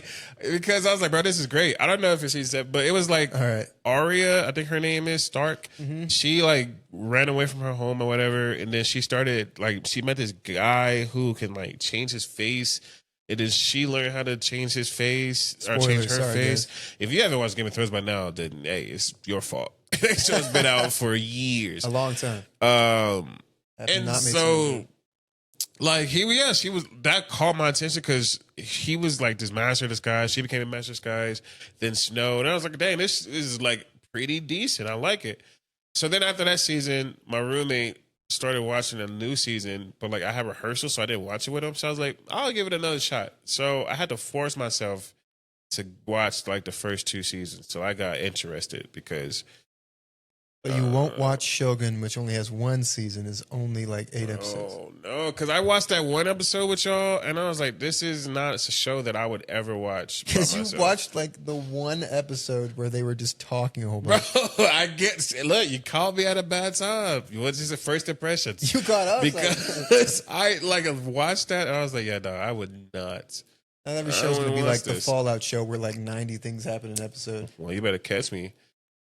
Because I was like, bro, this is great. I don't know if it's season 7, but it was like All right. Arya, I think her name is Stark. She like ran away from her home or whatever, and then she started like she met this guy who can like change his face. And then she learned how to change his face or change her Sorry, face. guys. If you haven't watched Game of Thrones by now, then hey, it's your fault. That show's been out for years. A long time. Um, That did and not make so, sense. like, she was that caught my attention because he was like this master of disguise. She became a master of disguise. Then Snow, and I was like, dang, this is like pretty decent. I like it. So then after that season, my roommate started watching a new season, but like I had rehearsal, so I didn't watch it with him. So I was like, I'll give it another shot. So I had to force myself to watch like the first 2 seasons. So I got interested because. But you won't watch Shogun, which only has 1 season, is only like 8 episodes. Oh no, because I watched that one episode with y'all, and I was like, "This is not a show that I would ever watch." Because you watched like the 1 episode where they were just talking a whole bunch. Bro, I get. Look, you called me at a bad time. What's just the first impressions? You got us because I like watched that, and I was like, "Yeah, no, I would not." Now every show's gonna be watch like the this. Fallout show where like 90 things happen in an episode. Well, you better catch me,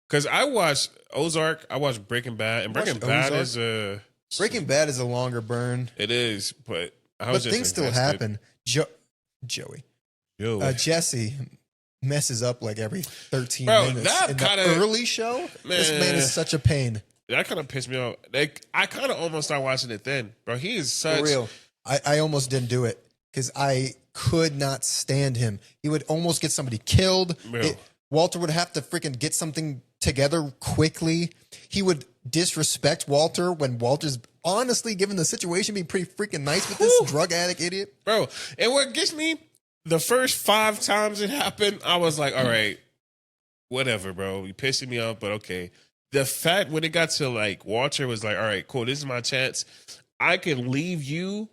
because I watched Ozark. I watched Breaking Bad, and Breaking watched Bad Ozark? is a. Breaking Bad is a longer burn, It is, but I but was just things still invested. happen. Joey, Yo, Jesse messes up like every 13 Bro, minutes. that in kinda- the early show, this man is such a pain. that kind of pissed me off. Like, I kind of almost started watching it then, bro. He is such. For real. I almost didn't do it because I could not stand him. He would almost get somebody killed. Bro. Walter would have to freaking get something together quickly. He would disrespect Walter when Walter's honestly, given the situation, being pretty freaking nice with this drug addict idiot. Bro, and what gets me, the first 5 times it happened, I was like, all right, whatever, bro. You pissing me off, but okay. The fact when it got to like Walter was like, all right, cool, this is my chance. I can leave you.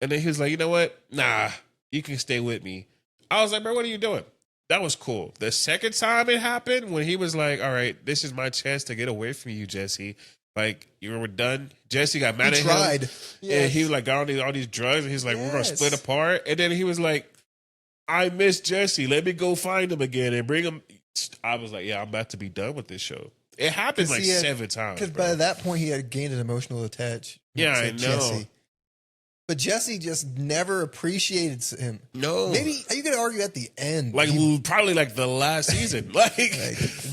And then he was like, you know what? Nah, you can stay with me. I was like, bro, what are you doing? That was cool. The second time it happened, when he was like, all right, this is my chance to get away from you, Jesse. Like, you were done. Jesse got mad He at tried. him. Yes. And he was like, got all these drugs. And he's like, we're going to Yes. split apart. And then he was like, I miss Jesse. Let me go find him again and bring him. I was like, yeah, I'm about to be done with this show. It happened 'Cause like he had- 7 times. Because Bro. by that point, he had gained an emotional attachment. Yeah, to I know. But Jesse just never appreciated him. No. Maybe you could argue at the end. Like, probably like the last season. Like,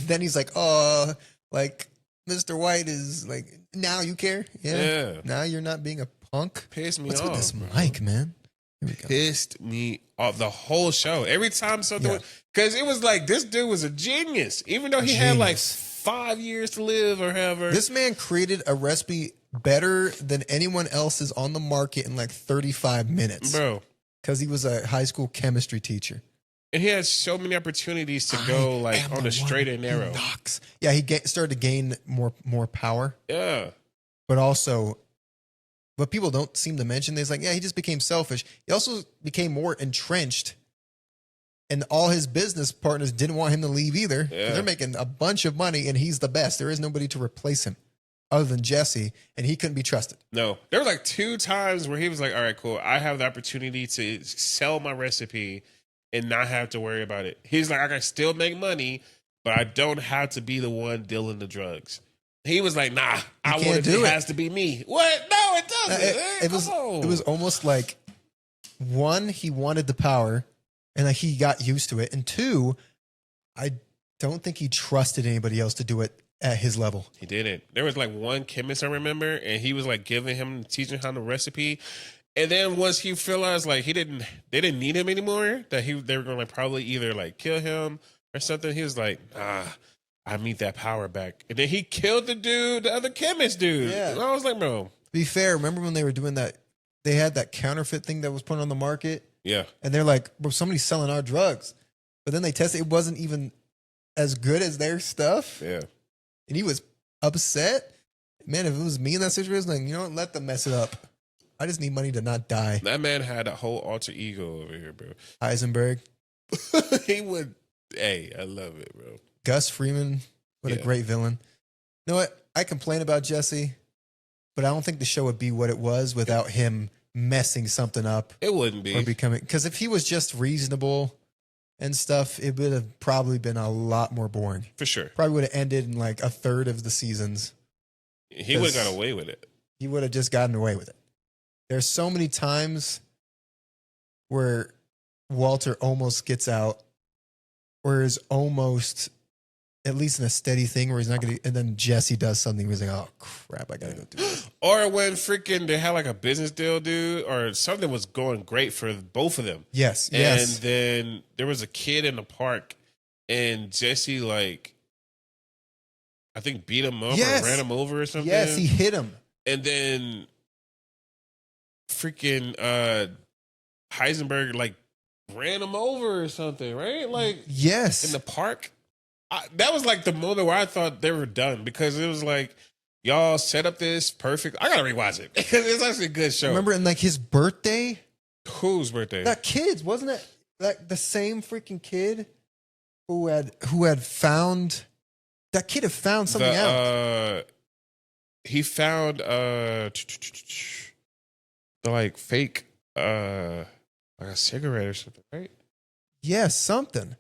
Then he's like, oh, like Mr. White is like, now you care? Yeah. Now you're not being a punk? pissed me What's off. with this bro. mic, man? Here we go. Pissed me off the whole show. Every time something, Yeah. because it was like this dude was a genius, even though he had like Genius. 5 years to live or however. This man created a recipe better than anyone else's on the market in like 35 minutes. bro, Because he was a high school chemistry teacher. and he had so many opportunities to go like am on the the straight one and who narrow. knocks. Yeah, he started to gain more power, Yeah, but also, what people don't seem to mention is like, yeah, he just became selfish. He also became more entrenched, and all his business partners didn't want him to leave either. Yeah. They're making a bunch of money, and he's the best. There is nobody to replace him other than Jesse, and he couldn't be trusted. no, there was like 2 times where he was like, "All right, cool, I have the opportunity to sell my recipe and not have to worry about it." He's like, "I can still make money, but I don't have to be the one dealing the drugs." He was like, "Nah, I can't want do it it. has to be me." What? No, it doesn't. It was almost like, one, he wanted the power, and like he got used to it, and 2, I don't think he trusted anybody else to do it at his level. He didn't. There was like one chemist I remember, and he was like giving him, teaching him the recipe. And then once he realized like they didn't need him anymore, that they were gonna like probably either like kill him or something. He was like, I need that power back. And then he killed the other chemist dude. Yeah. And I was like, bro, To be fair, remember when they were doing that? They had that counterfeit thing that was put on the market, yeah, and they're like, "Bro, somebody's selling our drugs," but then they tested; it wasn't even as good as their stuff, yeah. and he was upset. Man, if it was me in that situation, like, you know what? Let them mess it up. I just need money to not die. That man had a whole alter ego over here, bro. Heisenberg, He would, hey, I love it, bro. Gus Freeman, what a Yeah. great villain. You know what? I complain about Jesse, but I don't think the show would be what it was without him messing something up It wouldn't be. or becoming. Because if he was just reasonable and stuff, it would have probably been a lot more boring. For sure. Probably would have ended in like a third of the seasons. He would have got away with it. He would have just gotten away with it. There's so many times where Walter almost gets out, or is almost at least in a steady thing where he's not going to, and then Jesse does something where he's like, oh crap, I got to go do this. Or when freaking they had like a business deal, dude, or something was going great for both of them. Yes, And yes. then there was a kid in the park, and Jesse, like, I think beat him up Yes. or ran him over or something. Yes, he hit him. And then freaking Heisenberg, like, ran him over or something, right? Like, Yes. in the park. That was like the moment where I thought they were done, because it was like, y'all set up this perfect. I gotta rewatch it because it's actually a good show. Remember in like his birthday? Whose birthday? That kid's, wasn't it? Like the same freaking kid who had found, that kid had found something out. He found the like fake like a cigarette or something, right? Yeah, something.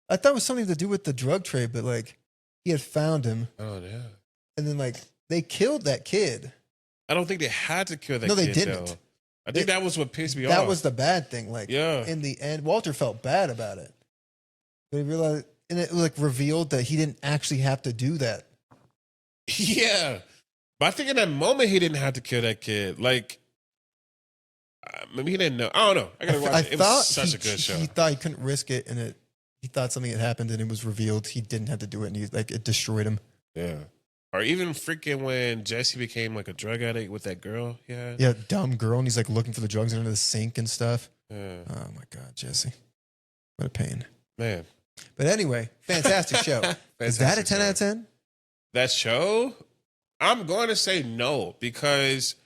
I thought it was something to do with the drug trade, but like he had found him. Oh yeah. And then like they killed that kid. I don't think they had to kill that No, kid. they didn't. Though. I think that was what pissed me off. That was the bad thing. Like Yeah. in the end, Walter felt bad about it. But he realized, and it like revealed that he didn't actually have to do that. Yeah. But I think in that moment he didn't have to kill that kid. Like, maybe he didn't know. I don't know. I gotta watch it. It was such a good show. He thought he couldn't risk it, and he thought something had happened, and it was revealed he didn't have to do it, and it destroyed him. Yeah. Or even freaking when Jesse became like a drug addict with that girl. Yeah. Yeah, dumb girl, and he's like looking for the drugs under the sink and stuff. Yeah. Oh my God, Jesse. What a pain. Man. But anyway, fantastic show. Is that a 10 out of 10? That show? I'm going to say no, because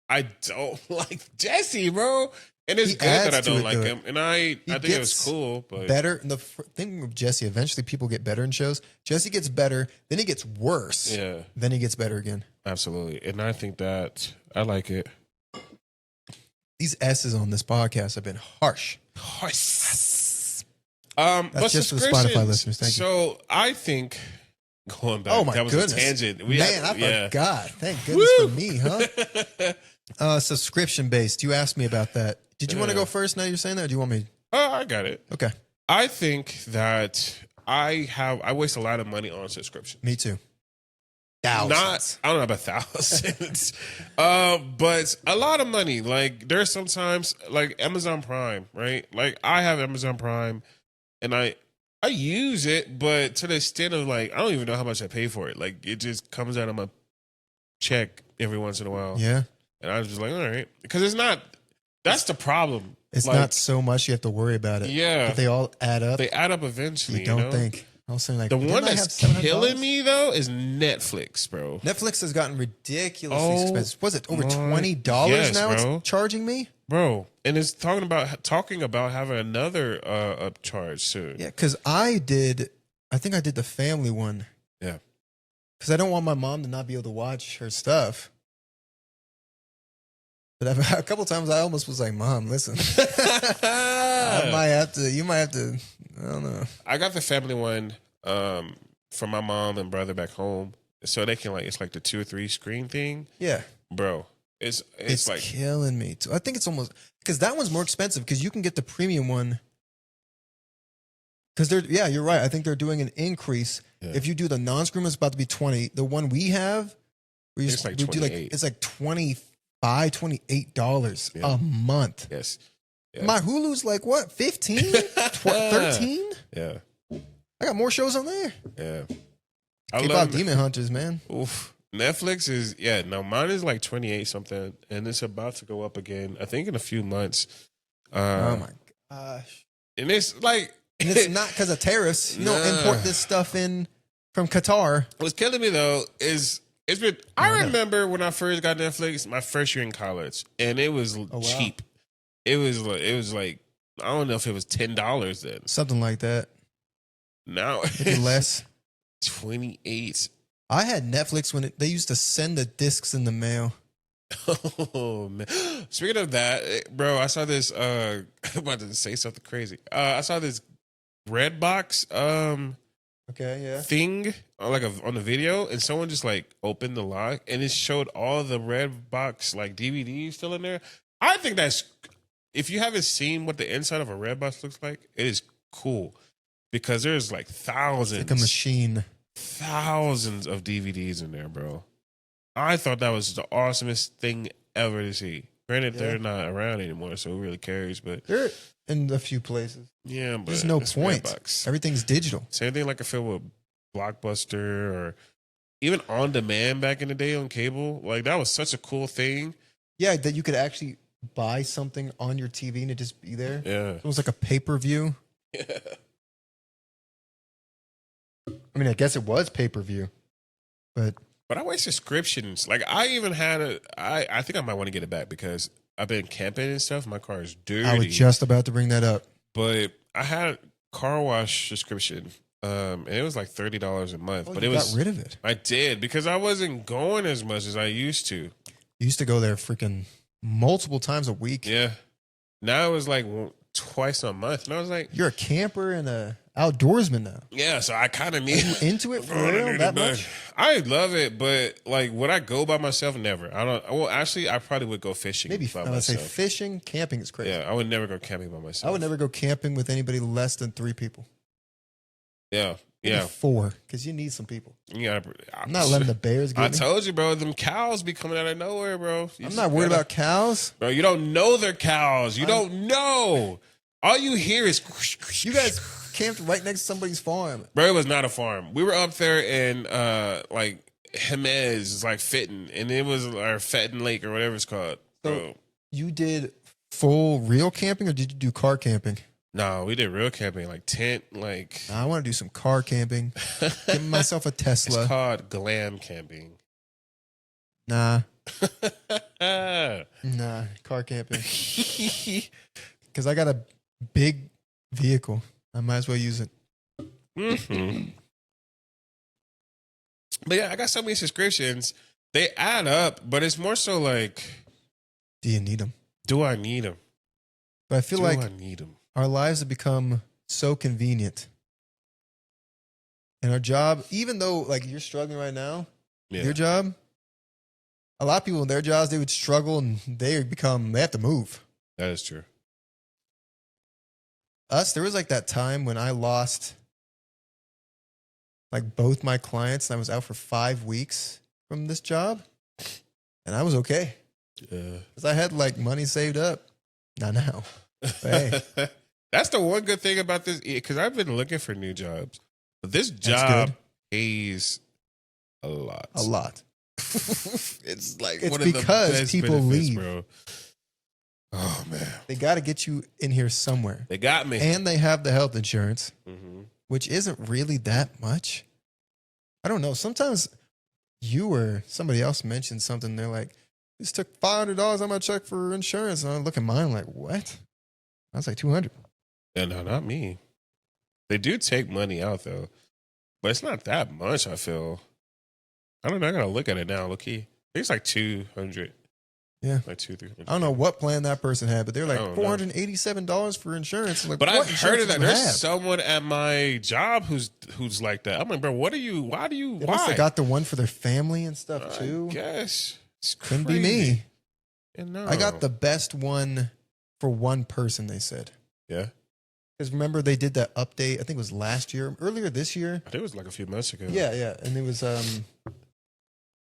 I don't like Jesse, bro. And it's He good that I adds to don't it, like though. him. And I think it was gets cool, but better. And the thing with Jesse, eventually people get better in shows. Jesse gets better, then he gets worse. yeah, Then he gets better again. absolutely. And I think that I like it. These S's on this podcast have been harsh. But just for the subscriptions. Spotify listeners. Thank you. So I think going back, Oh my that was goodness. a tangent. Man, I forgot. Thank goodness Woo! for me, huh? Subscription based. You asked me about that. Did you want to go first now you're saying that, or do you want me? Oh, I got it. Okay. I think that I waste a lot of money on subscription. Me too. Thousands. I don't know about thousands, but a lot of money. Like there's sometimes like Amazon Prime, right? Like I have Amazon Prime, and I use it, but to the extent of like I don't even know how much I pay for it. Like it just comes out of my check every once in a while, Yeah. and I was just like, all right, because it's not. That's the problem. It's Like, not so much you have to worry about it. Yeah. But they all add up. They add up eventually. you don't know? think. I was saying like The didn't one I that's have $700? killing me though is Netflix, bro. Netflix has gotten ridiculously Oh expensive. Was it over my- $20 yes, now? bro. It's charging me. Bro, and it's talking about having another upcharge soon. Yeah, because I think I did the family one. Yeah. Because I don't want my mom to not be able to watch her stuff. But a couple times I almost was like, Mom, listen. You might have to, I don't know. I got the family one from my mom and brother back home, so they can it's like the 2 or 3 screen thing, Yeah. bro. It's like killing me. Too. I think it's almost, because that one's more expensive because you can get the premium one. Because you're right. I think they're doing an increase. Yeah. If you do the non-screen, it's about to be 20. The one we have, It's like we do $28. it's like $28 Yeah. a month. yes, yeah. My Hulu's like what, 15? 13? yeah, I got more shows on there. yeah. Keep out Demon Hunters, man. Oof. Netflix is no, mine is like 28 something, and it's about to go up again. I think in a few months. Oh my gosh. And it's like And it's not because of tariffs. You don't import this stuff in from Qatar. What's killing me though is it's been. I remember when I first got Netflix, my first year in college, and it was cheap. It was like I don't know if it was $10 then. Something like that. Now Maybe less. 28. I had Netflix when they used to send the discs in the mail. Oh man! Speaking of that, bro, I saw this. I'm about to say something crazy. I saw this Redbox Okay, yeah. thing on the video, and someone just like opened the lock, and it showed all the Redbox like DVDs still in there. I think that's, if you haven't seen what the inside of a Redbox looks like, it is cool because there's like thousands, Like a machine. thousands of DVDs in there, bro. I thought that was the awesomest thing ever to see. Granted, they're not around anymore, so who really cares? But they're in a few places. Yeah, but there's no it's point. Redbox. Everything's digital. Same thing like I feel with Blockbuster or even on demand back in the day on cable. Like that was such a cool thing. Yeah, that you could actually buy something on your TV and it just be there. Yeah. It was like a pay-per-view. Yeah. I mean, I guess it was pay-per-view, but I wear subscriptions. Like I even had I think I might want to get it back because I've been camping and stuff. My car is dirty. I was just about to bring that up. But I had a car wash subscription. And it was like $30 a month. Oh, but you it was got rid of it. I did because I wasn't going as much as I used to. You used to go there freaking multiple times a week. Yeah. Now it was like twice a month. And I was like, You're a camper and a outdoorsman now. yeah, so I kind of need. Are you into it for real that much? I love it, but like, would I go by myself? Never. I don't. Well, actually, I probably would go fishing. Maybe by I would say myself. fishing, camping is crazy. Yeah, I would never go camping by myself. I would never go camping with anybody less than 3 people. Yeah, Maybe yeah, 4, because you need some people. yeah. I'm not letting the bears get I me. told you, bro. Them cows be coming out of nowhere, bro. I'm not worried about cows. Bro, you don't know they're cows. You don't know. All you hear is. You guys camped right next to somebody's farm. Bro, it was not a farm. We were up there in like Jemez, like Fitton, and it was our Fitton Lake or whatever it's called. So Bro. you did full real camping or did you do car camping? No, we did real camping, like tent, like I want to do some car camping. Give myself a Tesla. it's called glam camping. Nah, car camping. Because I got a big vehicle. I might as well use it. Mm-hmm. But yeah, I got so many subscriptions. They add up, but it's more so like, Do you need them? do I need them? But I feel Do like I need them? our lives have become so convenient. And our job, even though like you're struggling right now, Yeah. your job, a lot of people in their jobs, they would struggle and they have to move. That is true. There was like that time when I lost like both my clients and I was out for 5 weeks from this job. And I was okay. Yeah. Because I had like money saved up. Not now. Hey. That's the one good thing about this, because I've been looking for new jobs. But this That's job good. pays a lot. A lot. It's like It's one of the because best people benefits, leave. bro. Oh man, They got to get you in here somewhere. they got me. And they have the health insurance, Mm-hmm. which isn't really that much. I don't know. Sometimes you or somebody else mentioned something. They're like, this took $500 on my check for insurance. And I look at mine like, what? I was like, $200. Yeah, no, not me. They do take money out though, but it's not that much. I feel. I don't know. I gotta look at it now. Look, I think it's like 200. Yeah. Like 200-300. I don't know what plan that person had, but they're like I don't know. $487 for insurance. I'm like, But what I've heard insurance of that. do you There's have? someone at my job who's like that. I'm like, bro, what are you? Why do you? They must Why? have got the one for their family and stuff I too. guess it's Couldn't crazy. be me. Yeah, no. I got the best one for one person, they said. Yeah, Because remember, they did that update, I think it was last year, earlier this year. I think it was like a few months ago. Yeah. And it was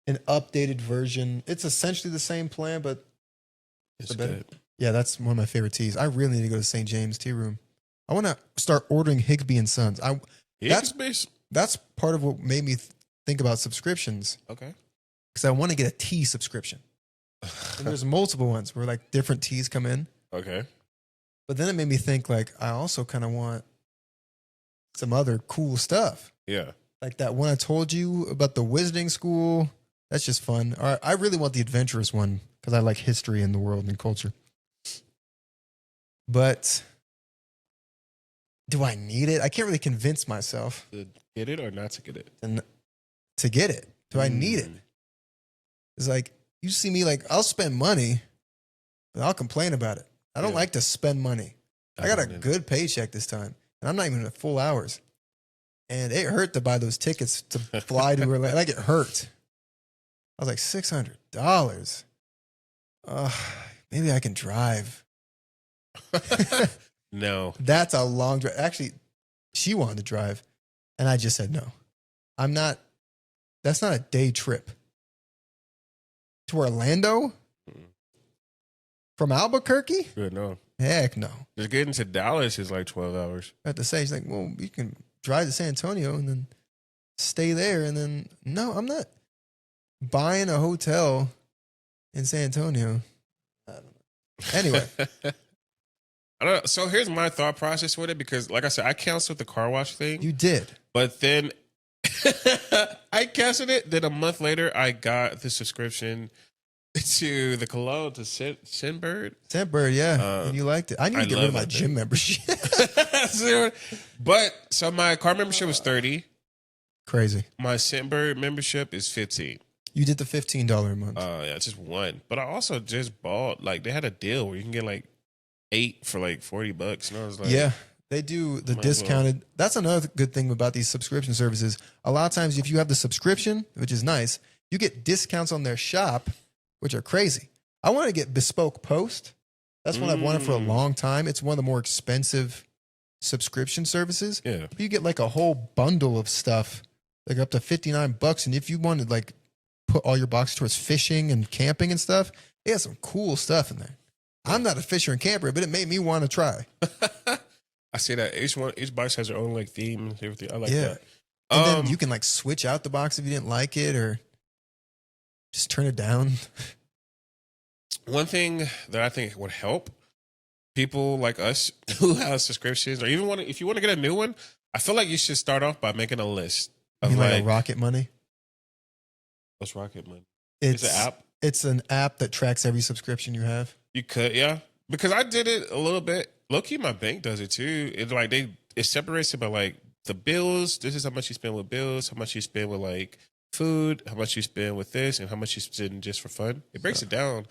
an updated version. It's essentially the same plan, but it's better. good. yeah, that's one of my favorite teas. I really need to go to St. James Tea Room. I want to start ordering Higbee and Sons. That's part of what made me think about subscriptions. Okay. Because I want to get a tea subscription. And there's multiple ones where like different teas come in. Okay. But then it made me think like I also kind of want some other cool stuff. Yeah. Like that one I told you about the wizarding school. That's just fun. All right, I really want the adventurous one because I like history in the world and culture. But do I need it? I can't really convince myself. To get it or not to get it? And to get it? Do I need it? It's like, you see me like, I'll spend money, but I'll complain about it. I don't like to spend money. I got a good paycheck this time, and I'm not even at full hours. And it hurt to buy those tickets to fly to Orlando. Like, it hurt. I was like, $600. Maybe I can drive. No. That's a long drive. Actually, she wanted to drive, and I just said no. I'm not. That's not a day trip. To Orlando? From Albuquerque? Good, no. Heck no. Just getting to Dallas is like 12 hours. I have to say, she's like, well, you can drive to San Antonio and then stay there. And then, no, I'm not buying a hotel in San Antonio. I don't know. Anyway. I don't know. So here's my thought process with it, because like I said, I canceled the car wash thing. You did. But then I canceled it. Then a month later, I got the subscription to the cologne to Scentbird. Scentbird, yeah. And you liked it. I need to get rid of my gym membership. But so my car membership was $30. Crazy. My Scentbird membership is $15. You did the $15 a month. Yeah, just one. But I also just bought, like, they had a deal where you can get like 8 for like $40. And I was like, yeah. They do the discounted. Well. That's another good thing about these subscription services. A lot of times, if you have the subscription, which is nice, you get discounts on their shop, which are crazy. I want to get Bespoke Post. That's one I've wanted for a long time. It's one of the more expensive subscription services. Yeah. You get like a whole bundle of stuff, like up to $59. And if you wanted like put all your boxes towards fishing and camping and stuff, they got some cool stuff in there. I'm not a fisher and camper, but it made me want to try. I say that each box has their own like theme and everything. I like that. And then you can like switch out the box if you didn't like it, or just turn it down. One thing that I think would help people like us who have subscriptions, or even if you want to get a new one, I feel like you should start off by making a list of like a Rocket Money. What's Rocket Money? It's an app. It's an app that tracks every subscription you have. You could, yeah, because I did it a little bit. Low key, my bank does it too. It's like it separates it by like the bills. This is how much you spend with bills, how much you spend with like food, how much you spend with this, and how much you spend just for fun. It breaks it down,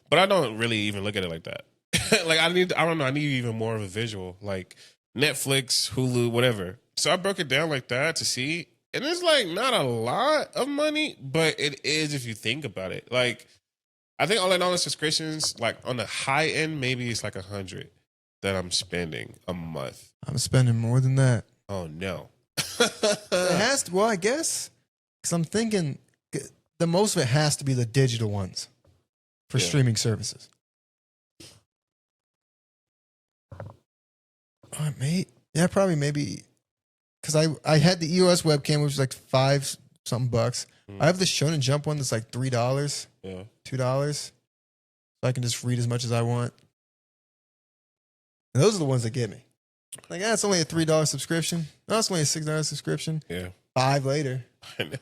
but I don't really even look at it like that. Like I don't know. I need even more of a visual, like Netflix, Hulu, whatever. So I broke it down like that to see, and it's like not a lot of money, but it is if you think about it. Like I think all in all, the subscriptions, like on the high end, maybe it's like 100 that I'm spending a month. I'm spending more than that. Oh no. It has to. Well, I guess because I'm thinking the most of it has to be the digital ones for streaming services. Probably maybe because I had the EOS webcam, which was like $5 something. I have the Shonen Jump one that's like $3, $2, so I can just read as much as I want. And those are the ones that get me. Like, it's only a $3 subscription. No, it's only a $6 subscription. Yeah. $5 later. I know.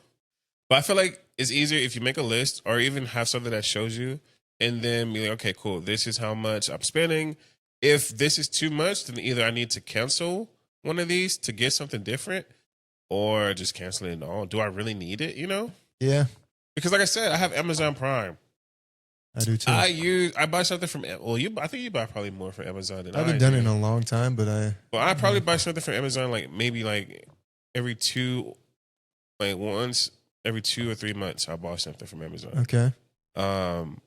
But I feel like it's easier if you make a list or even have something that shows you and then be like, okay, cool. This is how much I'm spending. If this is too much, then either I need to cancel one of these to get something different or just cancel it all. Do I really need it, you know? Yeah. Because like I said, I have Amazon Prime. I do too. I buy something from, I think you buy probably more from Amazon than I do. I haven't done it in a long time, but I probably buy something from Amazon like maybe like once every 2 or 3 months I buy something from Amazon. Okay. And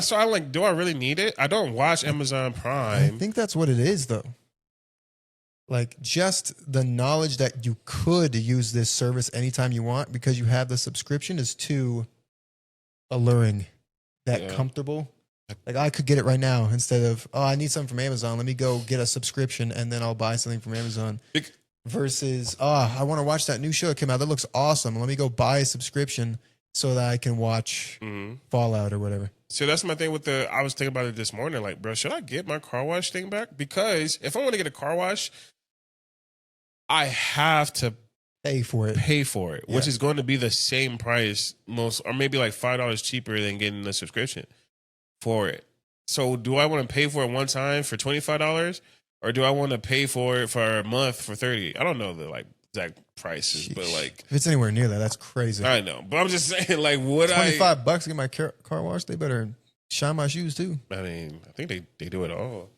so I'm like, do I really need it? I don't watch Amazon Prime. I think that's what it is though. Like just the knowledge that you could use this service anytime you want because you have the subscription is too alluring. Comfortable. Like I could get it right now instead of, I need something from Amazon. Let me go get a subscription and then I'll buy something from Amazon. Versus, I want to watch that new show that came out. That looks awesome. Let me go buy a subscription so that I can watch Fallout or whatever. So that's my thing with I was thinking about it this morning. Like, bro, should I get my car wash thing back? Because if I want to get a car wash, I have to pay for it, which is going to be the same price or maybe like $5 cheaper than getting the subscription for it. So do I want to pay for it one time for $25 or do I want to pay for it for a month for $30? I don't know the like exact prices, but like if it's anywhere near that, that's crazy. I know, but I'm just saying, like, would $25 to get my car washed? They better shine my shoes too. I mean, I think they do it all.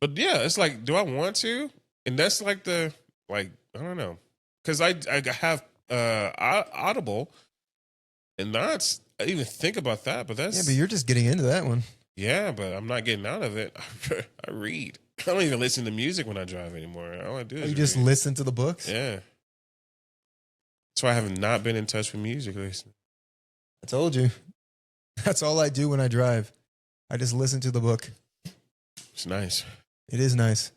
But yeah, it's like, do I want to? And that's like I don't know, because I have Audible, and that's I didn't even think about that, but that's but you're just getting into that one. Yeah, but I'm not getting out of it. I read. I don't even listen to music when I drive anymore. All I do is you just read. listen to the books. Yeah. That's why I have not been in touch with music recently. I told you. That's all I do when I drive. I just listen to the book. It's nice. It is nice.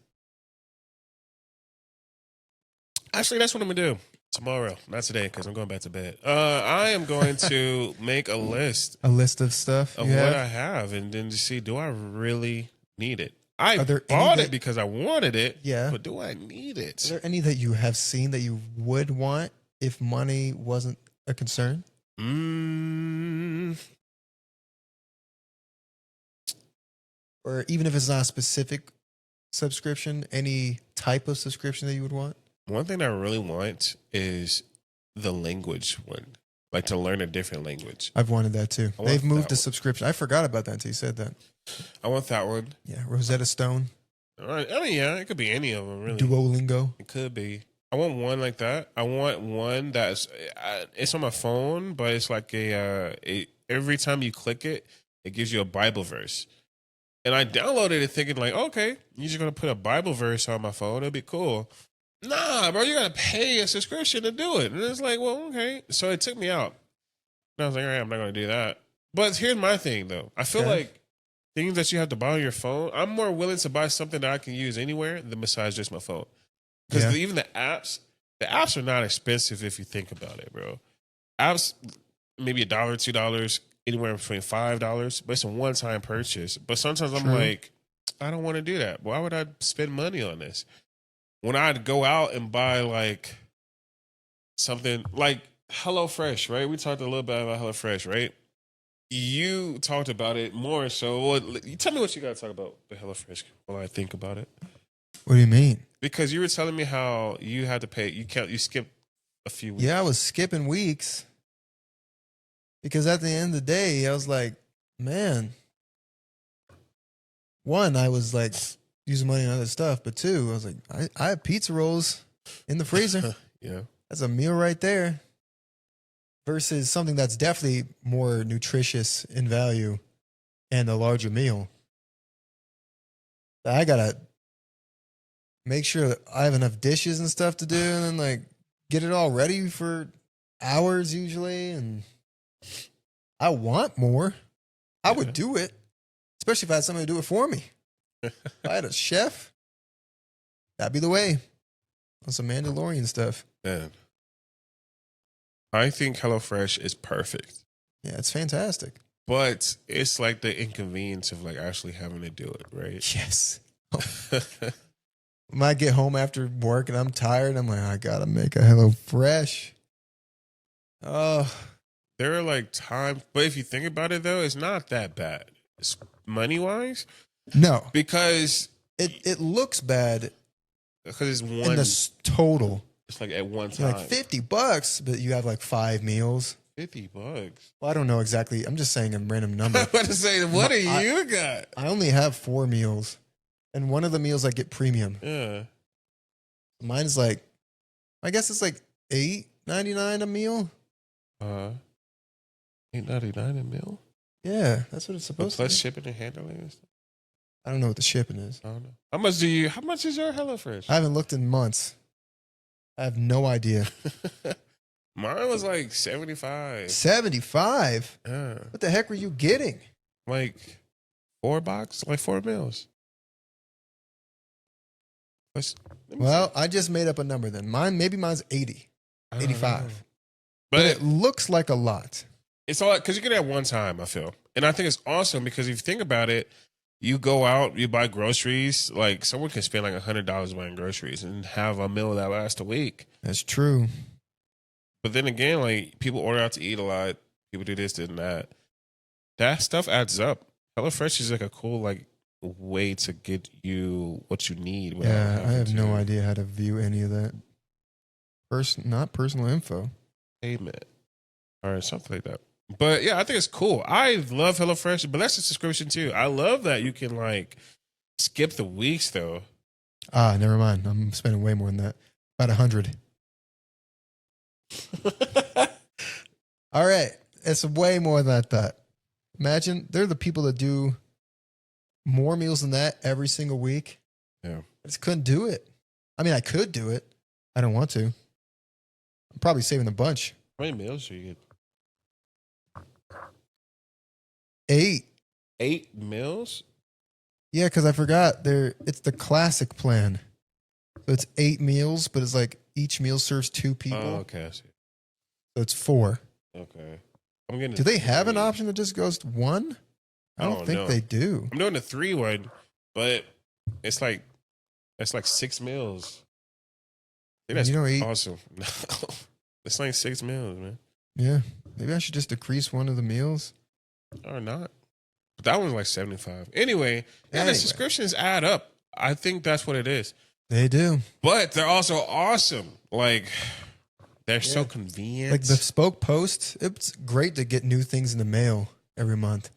Actually, that's what I'm gonna do tomorrow. Not today, because I'm going back to bed. I am going to make a list. A list of stuff of what I have, and then to see, do I really need it? I bought it because I wanted it. Yeah. But do I need it? Are there any that you have seen that you would want if money wasn't a concern? Or even if it's not a specific subscription, any type of subscription that you would want? One thing I really want is the language one, like to learn a different language. I've wanted that too. They've moved to subscription. I forgot about that until you said that. I want that one. Yeah, Rosetta Stone. All right. I mean, yeah, it could be any of them, really. Duolingo. It could be. I want one like that. I want one that's it's on my phone, but it's like every time you click it, it gives you a Bible verse. And I downloaded it thinking like, okay, you're just gonna put a Bible verse on my phone. It'd be cool. Nah, bro, you gotta pay a subscription to do it. And it's like, well, okay. So it took me out. And I was like, all right, I'm not gonna do that. But here's my thing though. I feel like things that you have to buy on your phone, I'm more willing to buy something that I can use anywhere than besides just my phone. Because even the apps are not expensive if you think about it, bro. Apps, maybe $1, $2, anywhere between $5, but it's a one-time purchase. But sometimes I'm like, I don't want to do that. Why would I spend money on this? When I'd go out and buy like something like HelloFresh, right? We talked a little bit about HelloFresh, right? You talked about it more, so you tell me what you got to talk about the HelloFresh while I think about it. What do you mean? Because you were telling me how you had to pay. You skipped a few weeks. Yeah, I was skipping weeks because at the end of the day, I was like, man. One, I was like using money on other stuff, but two, I was like, I have pizza rolls in the freezer. Yeah, that's a meal right there. Versus something that's definitely more nutritious in value and a larger meal. I gotta make sure that I have enough dishes and stuff to do, and then like get it all ready for hours usually. And I want more. I would do it, especially if I had somebody to do it for me. If I had a chef, that'd be the way. On some Mandalorian stuff. Man. I think HelloFresh is perfect. Yeah, it's fantastic. But it's like the inconvenience of like actually having to do it, right? Yes. When I get home after work and I'm tired, I'm like, I gotta make a HelloFresh. Oh. There are like times, but if you think about it though, it's not that bad. It's money-wise. No. Because it looks bad. Because it's one. In the total. It's like at one time. Like $50, but you have like 5 meals. $50. Well, I don't know exactly. I'm just saying a random number. I'm about to say, what do you got? I only have 4 meals. And one of the meals I get premium. Yeah. Mine's like, I guess it's like $8.99 a meal. $8.99 a meal? Yeah, that's what it's supposed to be. Plus shipping and handling and stuff? I don't know what the shipping is. I don't know. How much is your HelloFresh? I haven't looked in months. I have no idea. Mine was like 75. 75? Yeah. What the heck were you getting? Like 4 boxes, like 4 meals. Well, I just made up a number then. Maybe mine's 80, 85. But it looks like a lot. It's all because you get it at one time, I feel. And I think it's awesome because if you think about it, you go out, you buy groceries. Like someone can spend like $100 buying groceries and have a meal that lasts a week. That's true. But then again, like people order out to eat a lot. People do this, and that. That stuff adds up. HelloFresh is like a cool like way to get you what you need. Yeah, I have no idea how to view any of that. Not personal info. payment or something like that. But yeah, I think it's cool. I love HelloFresh, but that's a subscription too. I love that you can like skip the weeks though. Never mind. I'm spending way more than that. About 100. All right. It's way more than I thought. Imagine they're the people that do more meals than that every single week. Yeah. I just couldn't do it. I mean, I could do it. I don't want to. I'm probably saving a bunch. How many meals do you get? 8. 8 meals? Yeah, because I forgot. It's the classic plan. So it's 8 meals, but it's like each meal serves 2 people. Oh, okay. I see. So it's 4. Okay. I'm getting. Do they have an 3. option that just goes to 1? I don't think know. they do. I'm doing the 3 one, but it's like 6 meals. I think that's You don't eat. awesome. No, it's like 6 meals, man. Yeah. Maybe I should just decrease one of the meals. Or not. But that one's like 75. Anyway, yeah, Anyway. the subscriptions add up. I think that's what it is. They do. But they're also awesome. Like, they're so Yeah. convenient. Like the bespoke post, it's great to get new things in the mail every month.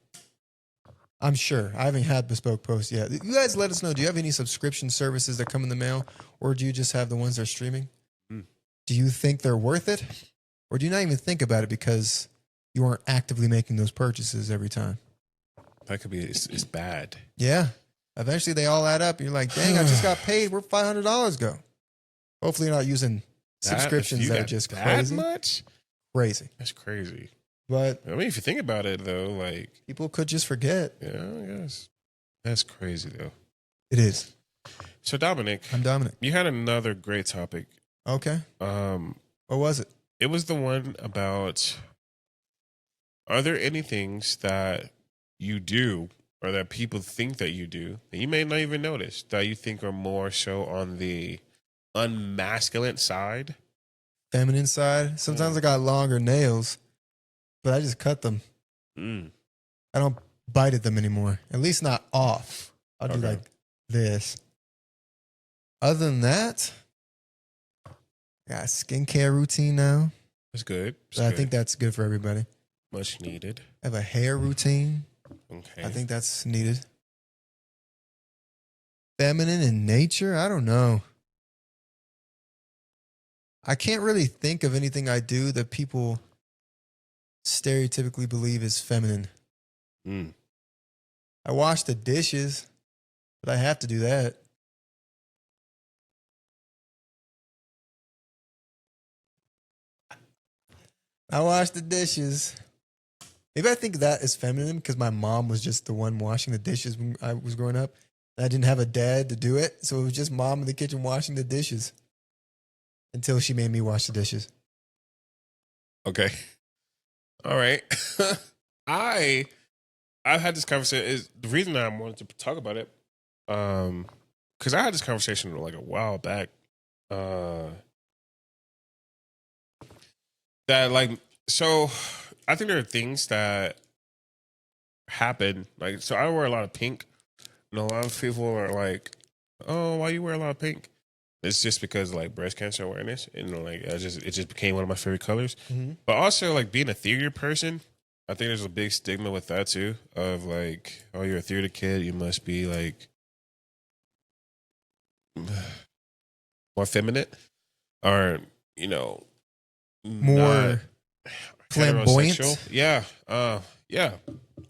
I'm sure. I haven't had bespoke post yet. You guys let us know. Do you have any subscription services that come in the mail, or do you just have the ones that are streaming? Mm. Do you think they're worth it? Or do you not even think about it because you aren't actively making those purchases every time? That could be, it's bad. Yeah. Eventually they all add up. You're like, dang, I just got paid. Where'd $500 go? Hopefully you're not using subscriptions If you that are got just that crazy. much? Crazy. That's crazy. But I mean, if you think about it, though, like, people could just forget. yeah, I guess. That's crazy, though. It is. So, Dominic, I'm Dominic. you had another great topic. Okay. What was it? It was the one about, are there any things that you do or that people think that you do that you may not even notice that you think are more so on the unmasculine side? Feminine side. Sometimes I got longer nails, but I just cut them. Mm. I don't bite at them anymore. At least not off. I'll do Okay. like this. Other than that, I got a skincare routine now. That's good. So I think that's good for everybody. much needed. I have a hair routine. Okay. I think that's needed. Feminine in nature? I don't know. I can't really think of anything I do that people stereotypically believe is feminine. Mm. I wash the dishes, but I have to do that. I wash the dishes. Maybe I think that is feminine because my mom was just the one washing the dishes when I was growing up. I didn't have a dad to do it, so it was just mom in the kitchen washing the dishes until she made me wash the dishes. Okay. All right. I've had this conversation. Is the reason I wanted to talk about it, because I had this conversation like a while back. That like so, I think there are things that happen. Like so, I wear a lot of pink, and a lot of people are like, "Oh, why you wear a lot of pink?" It's just because like breast cancer awareness, and like it just became one of my favorite colors. Mm-hmm. But also like being a theater person, I think there's a big stigma with that too. Of like, oh, you're a theater kid, you must be like more feminine, or More not flamboyant? heterosexual. Yeah, yeah.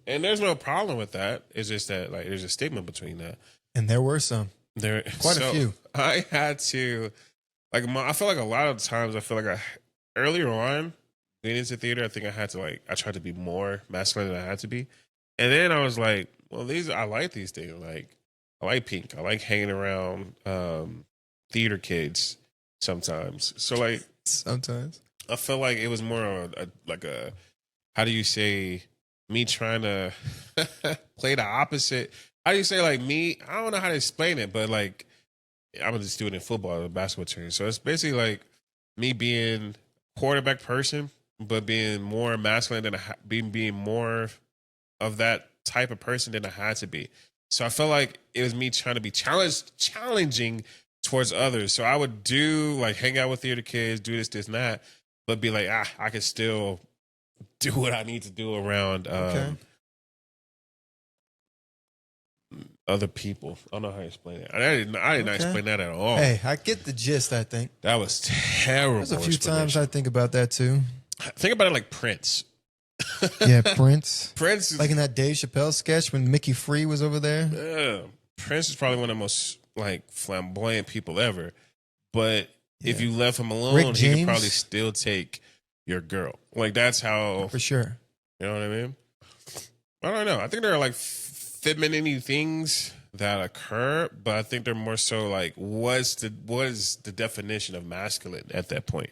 And there's no problem with that. It's just that like there's a stigma between that. And there were some. There Quite a few. I had to like I feel like a lot of times I feel like earlier on getting into theater, I think I had to like I tried to be more masculine than I had to be. And then I was like, well, I like these things. Like I like pink. I like hanging around theater kids sometimes. So like Sometimes. I felt like it was more of a how do you say me trying to play the opposite. How do you say like me? I don't know how to explain it, but like I'm just doing it in football, a basketball team. So it's basically like me being quarterback person, but being more masculine than being more of that type of person than I had to be. So I felt like it was me trying to be challenging, towards others. So I would do like hang out with the other kids, do this, and that, but be like, I can still do what I need to do around Okay. other people. I don't know how to explain it. I did not Okay. explain that at all. Hey, I get the gist, I think. That was terrible. There's a few times I think about that too. think about it like Prince. Yeah, Prince. Prince is Like in that Dave Chappelle sketch when Mickey Free was over there. yeah, Prince is probably one of the most like flamboyant people ever. But if Yeah. you left him Rick alone, he could James? probably still take your girl. Like that's how For sure. you know what I mean? I don't know. I think there are like femininity things that occur, but I think they're more so like what is the definition of masculine at that point?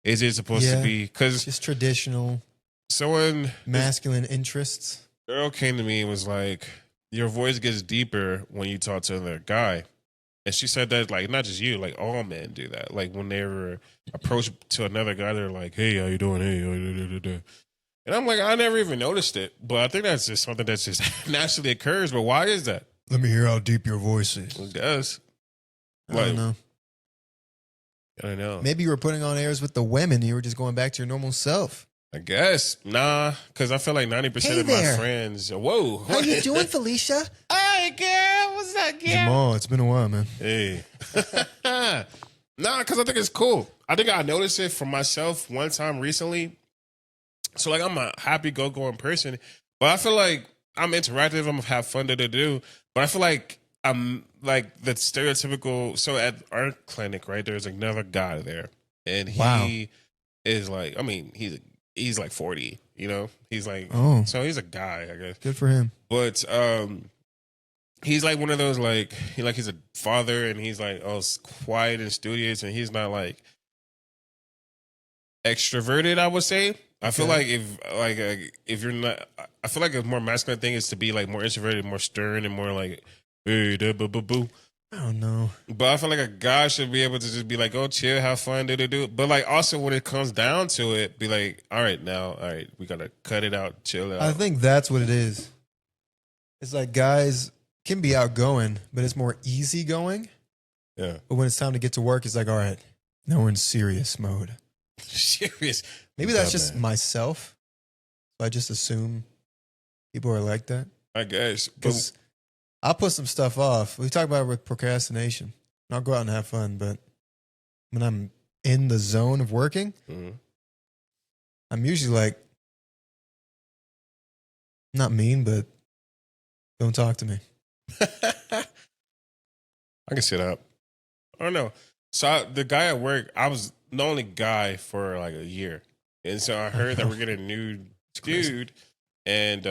Is it supposed to Yeah. be because Just traditional someone masculine interests. girl came to me and was like, your voice gets deeper when you talk to another guy. And she said that, like, not just you, like, all men do that. Like, when they were approached to another guy, they're like, hey, how you doing? Hey, and I'm like, I never even noticed it. But I think that's just something that just naturally occurs. But why is that? Let me hear how deep your voice is. It does. I don't know. I don't know. Maybe you were putting on airs with the women. You were just going back to your normal self. I guess. Nah, because I feel like 90% Hey of my there. friends. Whoa. How you doing, Felicia? Hey, girl. What's up, girl? Jamal, it's been a while, man. Hey. Nah, because I think it's cool. I think I noticed it for myself one time recently. So, like, I'm a happy, go-going person. But I feel like I'm interactive. I'm have fun to do. But I feel like I'm like the stereotypical. So, at our clinic, right, there's another guy there. And he is like, I mean, he's like 40, you know? He's like, so he's a guy, I guess. Good for him. But he's like one of those like he's a father and he's like quiet and studious and he's not like extroverted, I would say. I feel like if you're not, I feel like a more masculine thing is to be like more introverted, more stern, and more like hey, boo. I don't know. But I feel like a guy should be able to just be like, oh, chill, have fun, do. But like also when it comes down to it, be like, all right, we gotta cut it out, chill out. I think that's what it is. It's like guys can be outgoing, but it's more easygoing. Yeah. But when it's time to get to work, it's like, all right, now we're in serious mode. Serious. Maybe that's just myself. So I just assume people are like that. I guess. Because I'll put some stuff off. We talk about it with procrastination. I'll go out and have fun, but when I'm in the zone of working, I'm usually like, not mean, but don't talk to me. I can sit up. I don't know. So the guy at work, I was the only guy for like a year. And so I heard that we're getting a new dude. And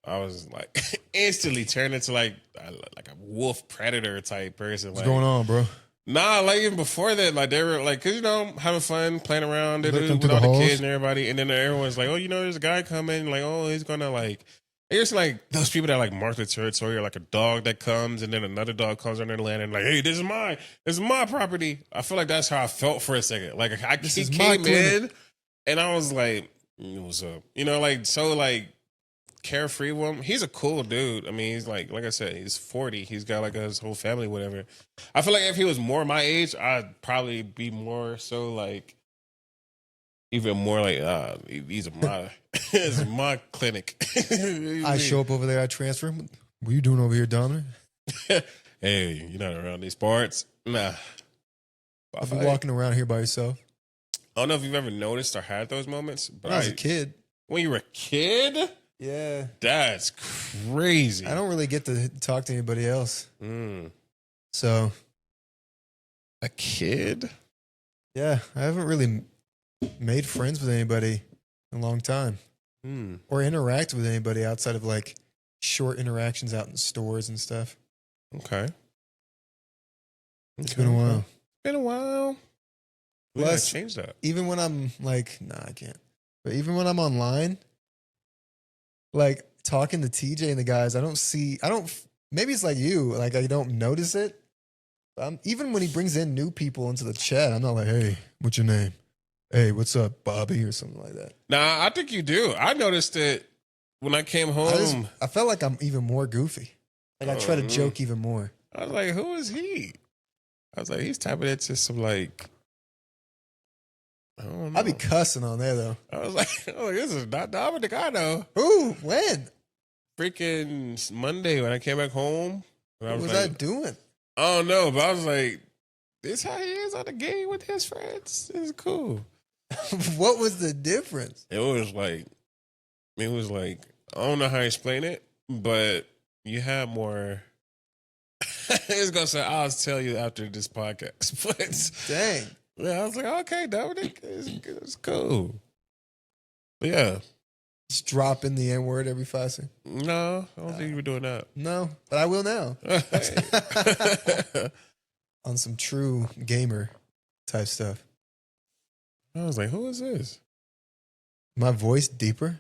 I was like instantly turned into like a wolf predator type person. What's like, going on, bro? Nah, like even before that, like they were like, cause you know, having fun, playing around with Looking all through the the kids and everybody, and then everyone's like, oh, you know, there's a guy coming, like, oh, he's gonna like, it's like those people that like mark the territory, or like a dog that comes, and then another dog comes on their land and like, hey, this is my property. I feel like that's how I felt for a second. Like he came in, and I was like, what's up? You know, like so like. Carefree with him. He's a cool dude. I mean, he's like I said, he's 40. He's got like his whole family, whatever. I feel like if he was more my age, I'd probably be more so like, even more like, these are my, this is my clinic. I show up over there, I transfer. What are you doing over here, Dominic? Hey, you're not around these parts? Nah. I'll be walking around here by yourself. I don't know if you've ever noticed or had those moments, but When I was a kid. When you were a kid? Yeah. That's crazy. I don't really get to talk to anybody else. So. A kid? Yeah. I haven't really made friends with anybody in a long time. Or interact with anybody outside of like short interactions out in stores and stuff. Okay. It's been a while. Been a while. We gotta Plus, change that. Even when I'm like, I can't. But even when I'm online, like talking to TJ and the guys, maybe it's like you, like I don't notice it. Even when he brings in new people into the chat, I'm not like, hey, what's your name? Hey, what's up, Bobby? Or something like that. Nah, I think you do. I noticed it when I came home. I felt like I'm even more goofy. Like I try to joke even more. I was like, who is he? I was like, he's typing into some like, I don't know. I be cussing on there though. I was like, oh, this is not Dominic I know. Ooh, when? Freaking Monday when I came back home. And What was like, I doing? I don't know, but I was like, this how he is on the game with his friends. It's cool. What was the difference? It was like, I don't know how to explain it, but you had more. It's gonna say, I'll tell you after this podcast. But Dang. yeah, I was like, okay, Dominic, it's cool. But yeah. Just dropping the N word every 5 seconds. No, I don't think you were doing that. No, but I will now. On some true gamer type stuff. I was like, who is this? My voice deeper?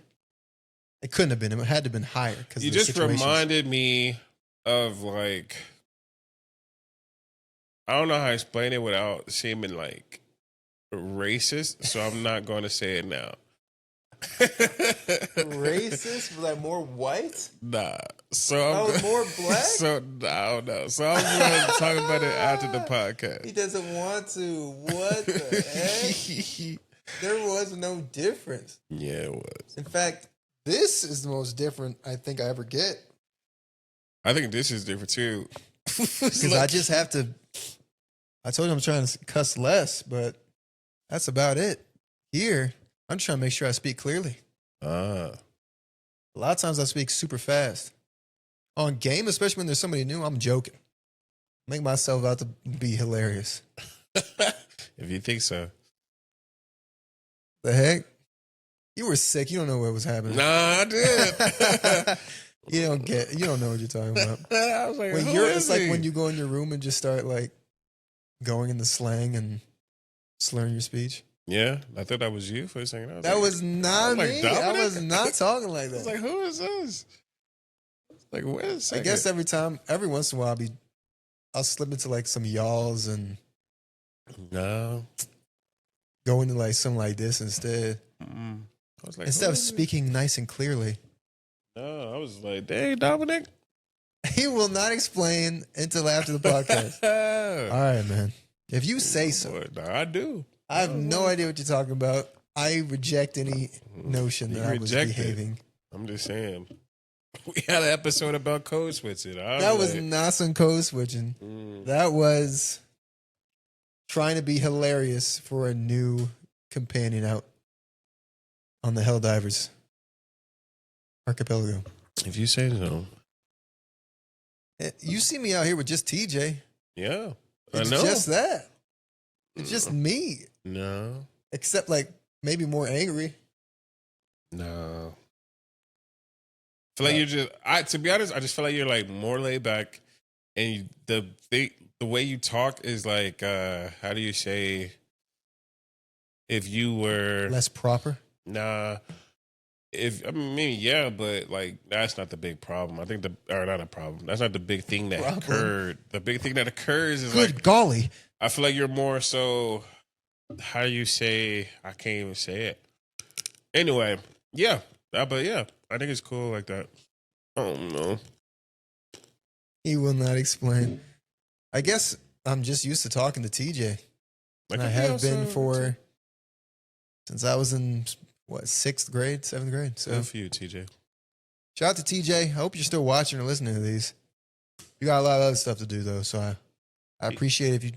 It couldn't have been. It had to have been higher. You just reminded me of like, I don't know how to explain it without seeming like racist, so I'm not going to say it now. Racist? Like more white? Nah. So I'm more black? So I don't know. So I'm going to talk about it after the podcast. He doesn't want to. What the heck? There was no difference. Yeah, it was. In fact, this is the most different I think I ever get. I think this is different too. Because I just have to. I told you I'm trying to cuss less, but that's about it. Here, I'm just trying to make sure I speak clearly. A lot of times I speak super fast. On game, especially when there's somebody new, I'm joking. Make myself out to be hilarious. If you think so. The heck? You were sick. You don't know what was happening. Nah, I did. You don't know what you're talking about. I was like, It's like when you go in your room and just start like going into slang and slurring your speech. Yeah, I thought that was you for a second. That was not me. I Dominic? was not talking like I was that. like, who is this? Like, wait a I second. guess every once in a while, I'll slip into like some y'alls and No. go into like something like this instead. I was like, Instead who of is speaking nice and clearly. this? No, I was like, dang, Dominic. He will not explain until after the podcast. All right, man. If you say so. Boy, no, I do. I have no idea what you're talking about. I reject any notion that I was behaving. I'm just saying. We had an episode about code switching. That was not some code switching. That was trying to be hilarious for a new companion out on the Helldivers archipelago. If you say so. You see me out here with just TJ. Yeah. It's I know. just that. It's just me. No. Except like maybe more angry. No. I feel like you're just, to be honest, I just feel like you're like more laid back, and the way you talk is like, how do you say, if you were Less proper. Nah. I mean, maybe, yeah, but like that's not the big problem. I think not a problem. That's not the big thing that occurred. The big thing that occurs is Good like, golly. I feel like you're more so, how do you say, I can't even say it. Anyway, yeah. But yeah, I think it's cool like that. I don't know. He will not explain. I guess I'm just used to talking to TJ. And I have been since I was in, sixth grade, seventh grade. So good for you, TJ. Shout out to TJ. I hope you're still watching or listening to these. You got a lot of other stuff to do, though. So I appreciate it if you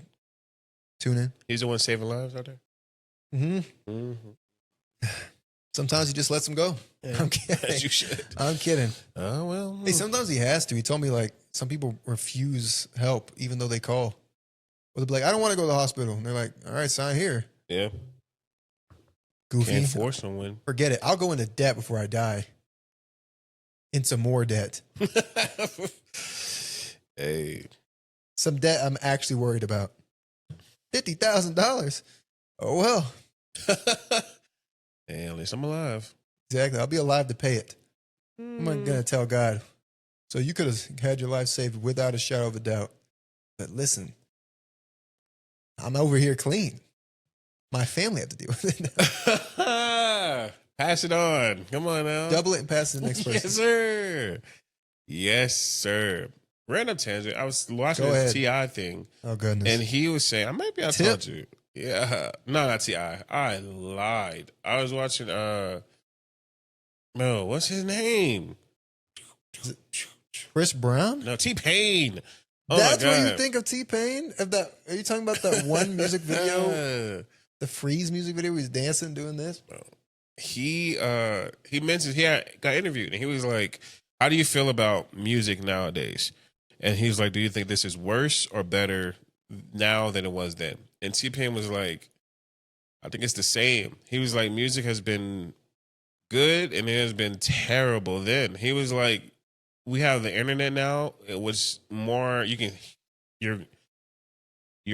tune in. He's the one saving lives out there? Mm-hmm. Sometimes he just lets them go. Yeah. I'm kidding. As you should. I'm kidding. Oh, well. Hey, sometimes he has to. He told me, like, some people refuse help even though they call. Or they'll be like, I don't want to go to the hospital. And they're like, all right, sign here. Yeah. Goofy. Can't force someone. Forget it. I'll go into debt before I die. Into more debt. Hey. Some debt I'm actually worried about. $50,000. Oh, well. Hey, at least I'm alive. Exactly. I'll be alive to pay it. I'm not going to tell God. So you could have had your life saved without a shadow of a doubt. But listen, I'm over here clean. My family had to deal with it now. Pass it on. Come on now. Double it and pass it to the next person. Yes, sir. Yes, sir. random tangent. I was watching Go this ahead. Ti thing, Oh goodness. and he was saying, maybe I Tip? told you, yeah, no, not Ti. I lied. I was watching. No, what's his name? Chris Brown? No, T-Pain. Oh That's my what you god. think of T-Pain? Of that? Are you talking about that one music video, the Freeze music video? Where he's dancing, doing this. He mentioned got interviewed, and he was like, "How do you feel about music nowadays?" And he was like, "Do you think this is worse or better now than it was then?" And T-Pain was like, "I think it's the same." He was like, "Music has been good and it has been terrible then." He was like, "We have the internet now. It was more you're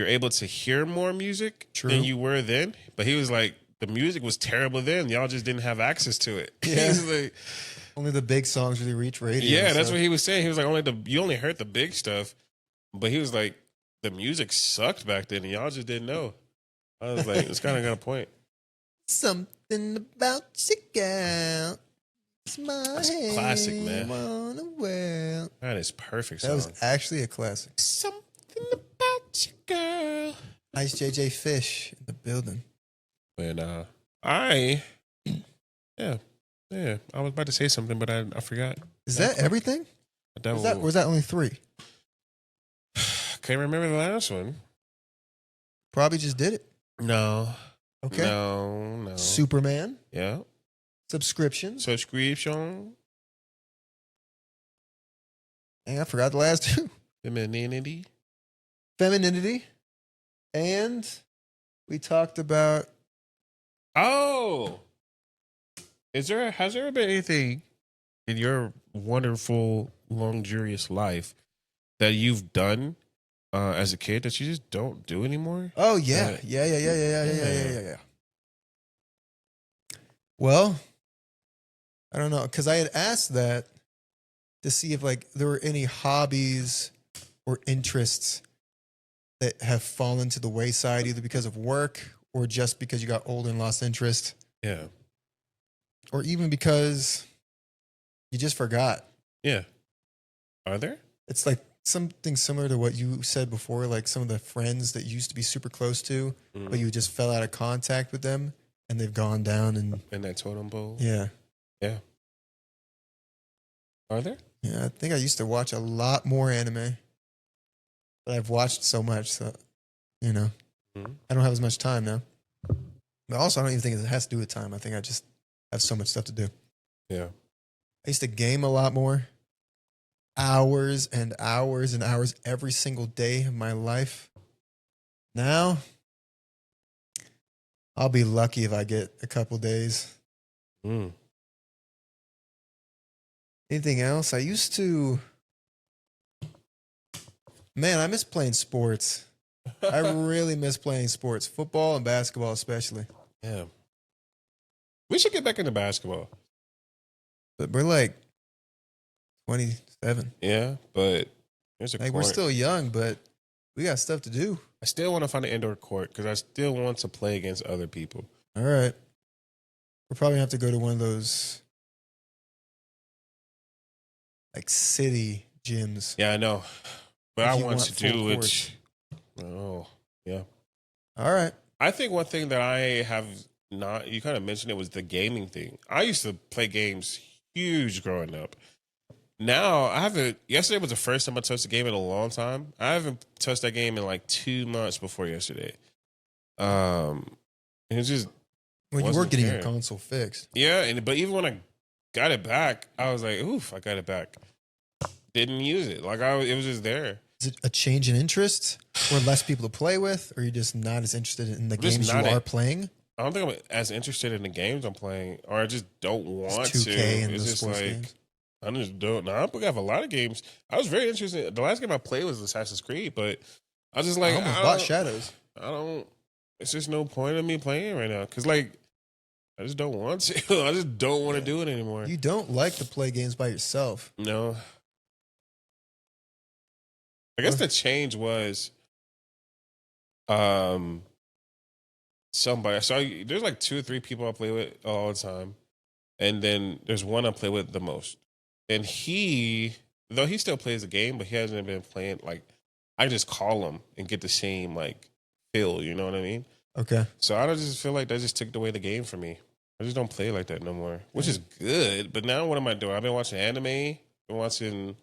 able to hear more music True. than you were then." But he was like, "The music was terrible then. Y'all just didn't have access to it." Yeah. He was like, Only the big songs really reach radio. yeah, that's so. what he was saying. He was like, you only heard the big stuff, but he was like, the music sucked back then, and y'all just didn't know. I was like, it's kind of got a point. Something about you, girl. It's my That's a classic, man. on the world. That is perfect song. That was actually a classic. Something about you, girl. Nice JJ Fish in the building. And yeah, I was about to say something, but I forgot. Is that everything? Or was that only 3? Can't remember the last one. Probably just did it. No. Okay. No. Superman. Yeah. Subscriptions. Subscription. Dang, I forgot the last 2. Femininity. Femininity. And we talked about. Oh. Has there ever been anything in your wonderful, luxurious life that you've done as a kid that you just don't do anymore? Oh yeah. Yeah. Well, I don't know, because I had asked that to see if like there were any hobbies or interests that have fallen to the wayside either because of work or just because you got old and lost interest, Yeah. or even because you just forgot. Yeah. Are there? It's like something similar to what you said before, like some of the friends that you used to be super close to, but you just fell out of contact with them and they've gone down and In that totem pole? yeah. Yeah. Are there? Yeah, I think I used to watch a lot more anime, but I've watched so much, so I don't have as much time now. But also, I don't even think it has to do with time. I think I just have so much stuff to do. Yeah. I used to game a lot more, hours and hours and hours every single day of my life. Now, I'll be lucky if I get a couple days. Mm. Anything else? I used to. Man, I miss playing sports. I really miss playing sports, football and basketball especially. Yeah. We should get back into basketball. But we're like 27. Yeah, but there's a Like court. we're still young, but we got stuff to do. I still want to find an indoor court because I still want to play against other people. All right. We'll probably have to go to one of those like city gyms. Yeah, I know. But If I you want want to full do course. it. Oh, yeah. All right. I think one thing that I have not, you kind of mentioned it, was the gaming thing. I used to play games huge growing up. Now, I haven't, yesterday was the first time I touched a game in a long time. I haven't touched that game in like 2 months before yesterday. It just, Well, you were wasn't getting your caring. console fixed. yeah, but even when I got it back, I was like, oof, I got it back. Didn't use it. Like, it was just there. Is it a change in interest or less people to play with? Or are you just not as interested in the just games you not are playing? I don't think I'm as interested in the games I'm playing, or I just don't want It's 2K to. and It's the just sports like, games. I just don't. Now, I have a lot of games. I was very interested. The last game I played was Assassin's Creed, but I was just like, I almost bought Shadows. I don't. It's just no point in me playing right now because, like, I just don't want to. I just don't want to do it anymore. You don't like to play games by yourself. No. I guess the change was, somebody. So there's like 2 or 3 people I play with all the time, and then there's one I play with the most, and he though he still plays the game, but he hasn't been playing. Like, I just call him and get the same like feel. You know what I mean? Okay. So I don't just feel like that just took away the game for me. I just don't play like that no more, which is good. But now what am I doing? I've been watching anime, been watching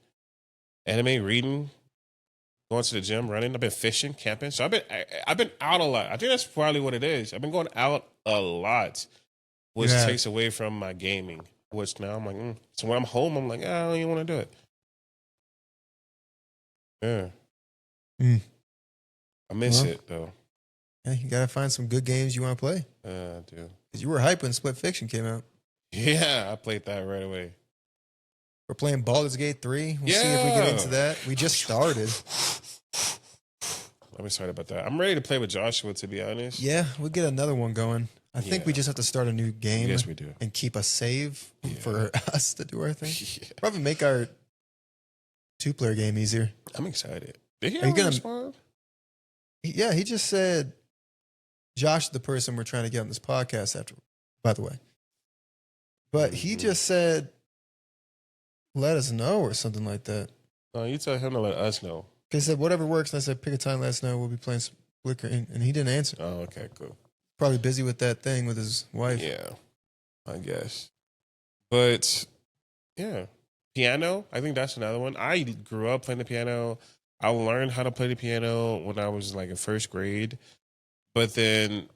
anime, reading, going to the gym, running. I've been fishing, camping. So I've been out a lot. I think that's probably what it is. I've been going out a lot, which takes away from my gaming. Which now I'm like, so when I'm home, I'm like, I don't even want to do it. Yeah, I miss it though. Yeah, you gotta find some good games you want to play. I do. Because you were hyped when Split Fiction came out. Yeah, I played that right away. We're playing Baldur's Gate 3. We'll see if we get into that. We just started. I'm excited about that. I'm ready to play with Joshua, to be honest. Yeah, we'll get another one going. I think we just have to start a new game. Yes, we do. And keep a save for us to do our thing. Yeah. Probably make our 2-player game easier. I'm excited. Did he Are you gonna respond? Yeah, he just said Josh, the person we're trying to get on this podcast after, by the way. But he just said, let us know or something like that. No, you tell him to let us know. He said, whatever works. And I said, pick a time, let us know. We'll be playing Splicker. And he didn't answer. Oh, okay, cool. Probably busy with that thing with his wife. Yeah, I guess. But, yeah. Piano, I think that's another one. I grew up playing the piano. I learned how to play the piano when I was like in first grade. But then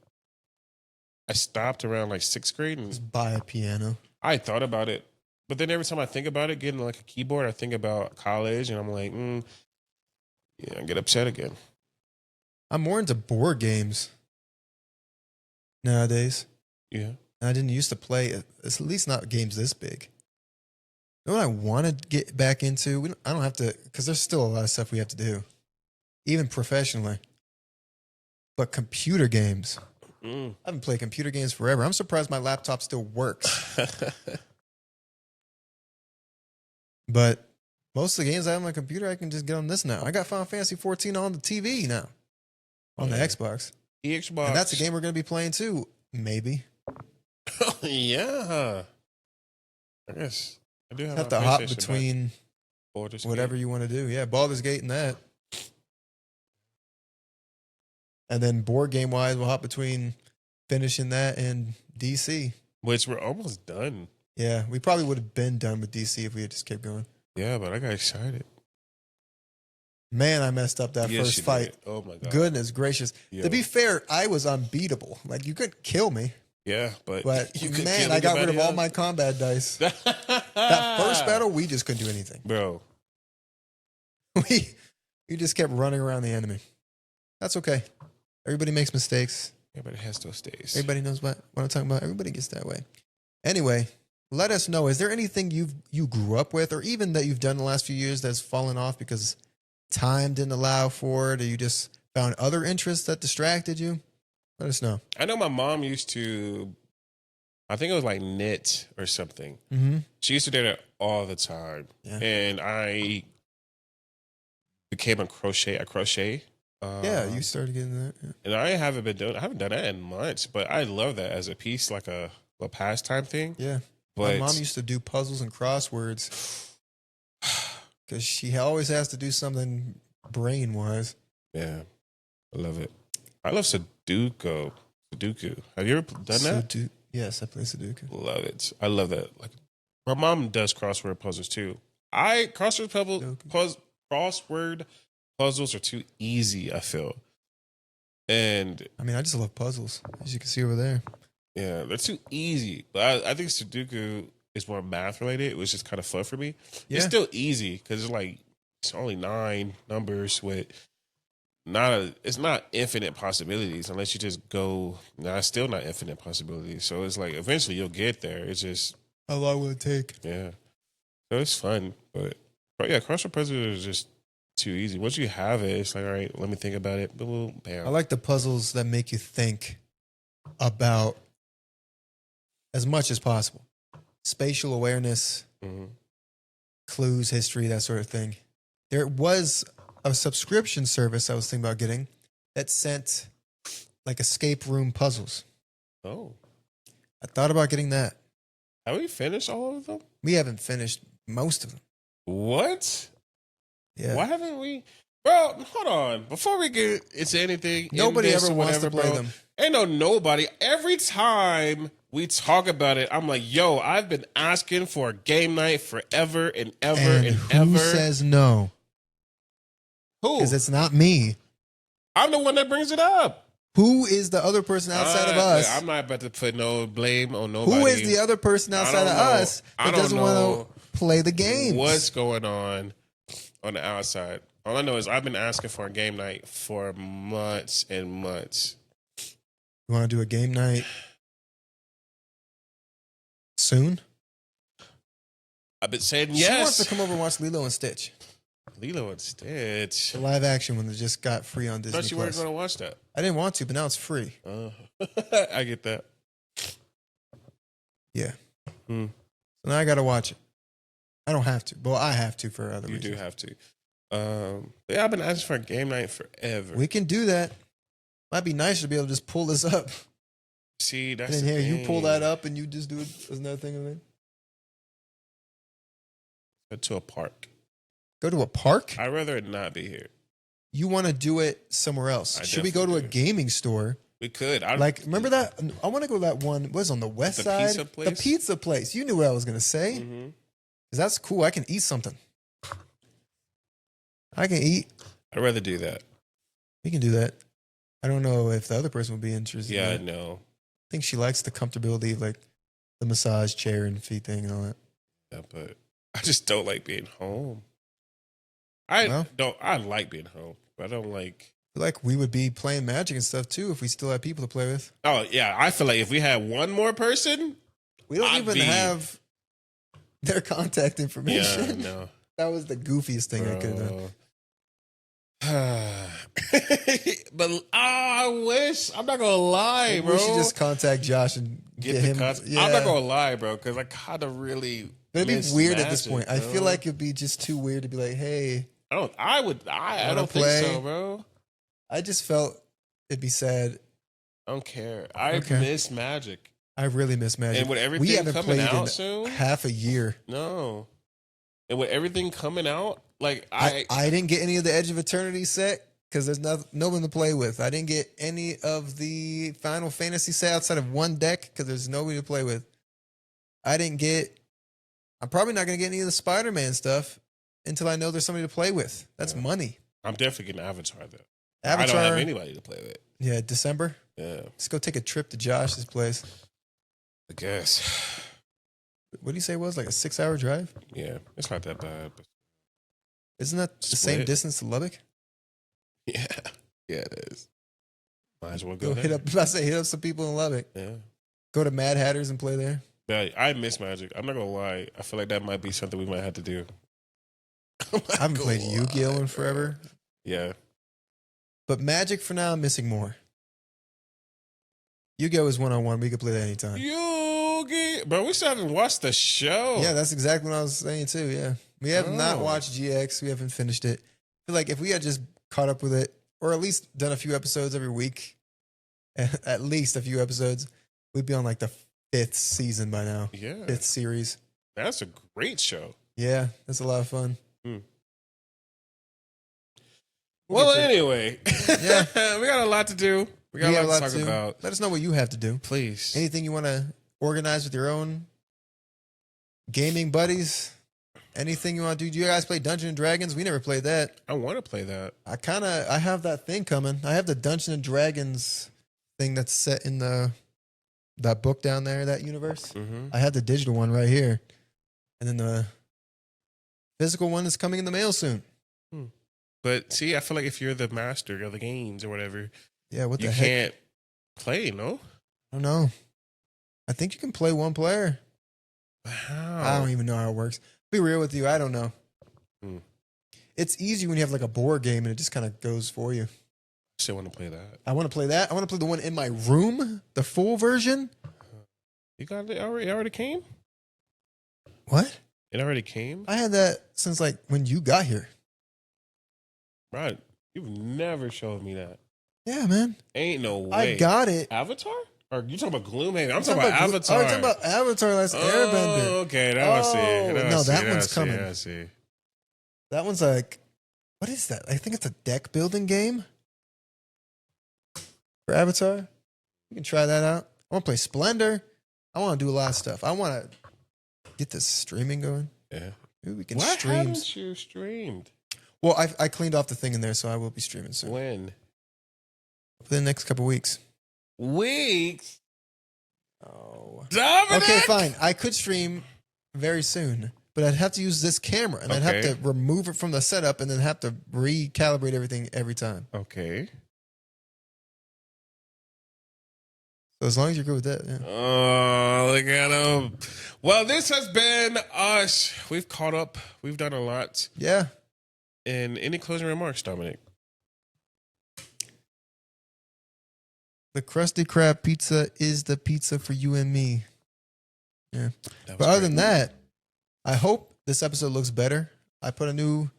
I stopped around like sixth grade. And Just buy a piano. I thought about it. But then every time I think about it, getting like a keyboard, I think about college. And I'm like, I get upset again. I'm more into board games nowadays. Yeah. And I didn't used to play, at least not games this big. You know what I want to get back into? I don't have to, because there's still a lot of stuff we have to do, even professionally. But computer games. I haven't played computer games forever. I'm surprised my laptop still works. But most of the games I have on my computer, I can just get on this now. I got Final Fantasy 14 on the TV now, on the Xbox. The Xbox. And that's a game we're going to be playing too, maybe. Yeah. I guess. I do have to hop between whatever you want to do. Yeah, Baldur's Gate and that. And then board game wise, we'll hop between finishing that and DC. Which we're almost done. Yeah, we probably would have been done with DC if we had just kept going. Yeah, but I got excited. Man, I messed up that first fight. Did. Oh my God. Goodness gracious. Yo. To be fair, I was unbeatable. Like, you couldn't kill me. Yeah, but you man, I got rid of all my combat dice. That first battle, we just couldn't do anything. Bro. We just kept running around the enemy. That's okay. Everybody makes mistakes. Everybody has those days. Everybody knows what I'm talking about. Everybody gets that way. Anyway, let us know. Is there anything you grew up with, or even that you've done in the last few years that's fallen off because time didn't allow for it, or you just found other interests that distracted you? Let us know. I know my mom used to, I think it was like knit or something. Mm-hmm. She used to do that all the time. Yeah. And I became a crochet. Yeah, you started getting that. Yeah. And I haven't done that in months, but I love that as a piece, like a pastime thing. Yeah. But my mom used to do puzzles and crosswords because she always has to do something brain wise. Yeah, I love it. I love Sudoku. Have you ever done that? Yes, I play Sudoku. Love it. I love that. Like, my mom does crossword puzzles too. Crossword puzzles are too easy, I feel. And I mean, I just love puzzles, as you can see over there. Yeah, they're too easy. But I think Sudoku is more math related. It was just kind of fun for me. Yeah. It's still easy because it's only 9 numbers with it's not infinite possibilities unless you just go. It's still not infinite possibilities. So it's like eventually you'll get there. It's just how long will it take? Yeah, so it's fun, but yeah, crossword puzzles is just too easy. Once you have it, it's like, all right, let me think about it. Bam. I like the puzzles that make you think about as much as possible. Spatial awareness, clues, history, that sort of thing. There was a subscription service I was thinking about getting that sent like escape room puzzles. Oh. I thought about getting that. Have we finished all of them? We haven't finished most of them. What? Yeah. Why haven't we? Bro, hold on. Before we get into anything, Nobody ever wants to play them. Ain't nobody. Every time we talk about it, I'm like, yo, I've been asking for a game night forever and ever and who ever. says no? Who? Because it's not me. I'm the one that brings it up. Who is the other person outside of us? I'm not about to put no blame on nobody. Who is the other person outside of us that doesn't want to play the game? What's going on the outside? All I know is I've been asking for a game night for months and months. You want to do a game night soon? I've been saying She yes. wants to come over and watch Lilo and Stitch. Lilo and Stitch. The live action one that just got free on Disney+. I thought you weren't going to watch that. I didn't want to, but now it's free. I get that. Yeah. So now I got to watch it. I don't have to. Well, I have to for other reasons. You do have to. Yeah, I've been asking for a game night forever. We can do that. Might be nicer to be able to just pull this up. See, that's and then the here, thing. you pull that up and you just do it as another thing of it. Go to a park. Go to a park? I'd rather not be here. You want to do it somewhere else. Should we go to a gaming store? We could. Remember that? I want to go to that one. What was on the west side? Pizza place? The pizza place. You knew what I was going to say. Mm-hmm. 'Cause that's cool. I can eat something. I can eat. I'd rather do that. We can do that. I don't know if the other person would be interested. Yeah, in I that. know. I think she likes the comfortability of like the massage chair and feet thing and all that. Yeah, but I just don't like being home. I like being home, but I don't like. I feel like we would be playing Magic and stuff too if we still had people to play with. Oh yeah, I feel like if we had one more person, we don't even have their contact information. Yeah, no. That was the goofiest thing I could have done. But I wish. I'm not gonna lie, bro. We should just contact Josh and get him. Yeah. I'm not gonna lie, bro, because I kind of really. But it'd be weird at this point. Bro. I feel like it'd be just too weird to be like, "Hey, I don't think so, bro." I just felt it'd be sad. I don't care. I miss Magic. I really miss Magic. And with everything we haven't coming played out in soon, half a year. No. And with everything coming out, like I didn't get any of the Edge of Eternity set because there's no one to play with. I didn't get any of the Final Fantasy set outside of one deck because there's nobody to play with. I'm probably not going to get any of the Spider-Man stuff until I know there's somebody to play with. That's money. I'm definitely getting Avatar though. Avatar, I don't have anybody to play with. Yeah, December. Yeah. Let's go take a trip to Josh's place. I guess. What do you say it was? Like a 6-hour drive? Yeah, it's not that bad. But isn't that the same distance to Lubbock? Yeah. Yeah, it is. Might as well go hit up. Hit up some people in Lubbock. Yeah. Go to Mad Hatters and play there. Yeah, I miss Magic. I'm not gonna lie. I feel like that might be something we might have to do. I haven't played Yu-Gi-Oh in forever. Yeah. But Magic for now, I'm missing more. Yu-Gi-Oh is 1-on-1. We could play that anytime. Yu-Gi, bro, we still haven't watched the show. Yeah, that's exactly what I was saying too. Yeah, we have not watched GX. We haven't finished it. I feel like if we had just caught up with it, or at least done a few episodes every week, at least a few episodes, we'd be on like the 5th season by now. Yeah, 5th series. That's a great show. Yeah, that's a lot of fun. Well, anyway, yeah, we got a lot to do. We got a lot to talk about. Let us know what you have to do, please. Anything you want to organize with your own gaming buddies? Anything you want to do? Do you guys play Dungeons and Dragons? We never played that. I want to play that. I have that thing coming. I have the Dungeons and Dragons thing that's set in that book down there, that universe. Mm-hmm. I have the digital one right here, and then the physical one is coming in the mail soon. But see, I feel like if you're the master of the games or whatever, yeah, what the heck? You can't play, no? I don't know. I think you can play one player. How? I don't even know how it works. Be real with you, I don't know. It's easy when you have like a board game and it just kind of goes for you. Still want to play that. I want to play that. I want to play the one in my room, the full version. You got it already? It already came? What? It already came? I had that since like when you got here. Right. You've never showed me that. Yeah, man. Ain't no way. I got it. Avatar? Or you talking about Gloomhaven? I'm talking about Avatar. I'm talking about Avatar Last Airbender. Okay, now I see. No, that one's coming. I see. That one's like, what is that? I think it's a deck building game for Avatar. You can try that out. I want to play Splendor. I want to do a lot of stuff. I want to get this streaming going. Yeah. Maybe we can Why stream. haven't you streamed? Well, I cleaned off the thing in there, so I will be streaming soon. When? For the next couple weeks. Weeks? Oh. Dominic! Okay, fine. I could stream very soon, but I'd have to use this camera, and I'd have to remove it from the setup and then have to recalibrate everything every time. Okay. So as long as you're good with that, yeah. Oh, look at him. Well, this has been us. We've caught up. We've done a lot. Yeah. And any closing remarks, Dominic? The Krusty Krab pizza is the pizza for you and me. Yeah. But other than that, I hope this episode looks better. I put a new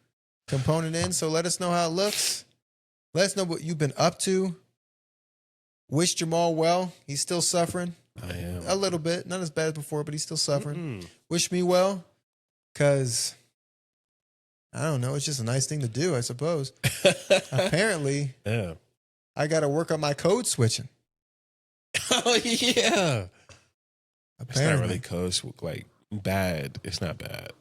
component in, so let us know how it looks. Let us know what you've been up to. Wish Jamal well. He's still suffering. I am. A little bit. Not as bad as before, but he's still suffering. Wish me well, because, I don't know, it's just a nice thing to do, I suppose. Apparently, yeah. I got to work on my code switching. Oh, yeah. Apparently. It's not really like bad. It's not bad.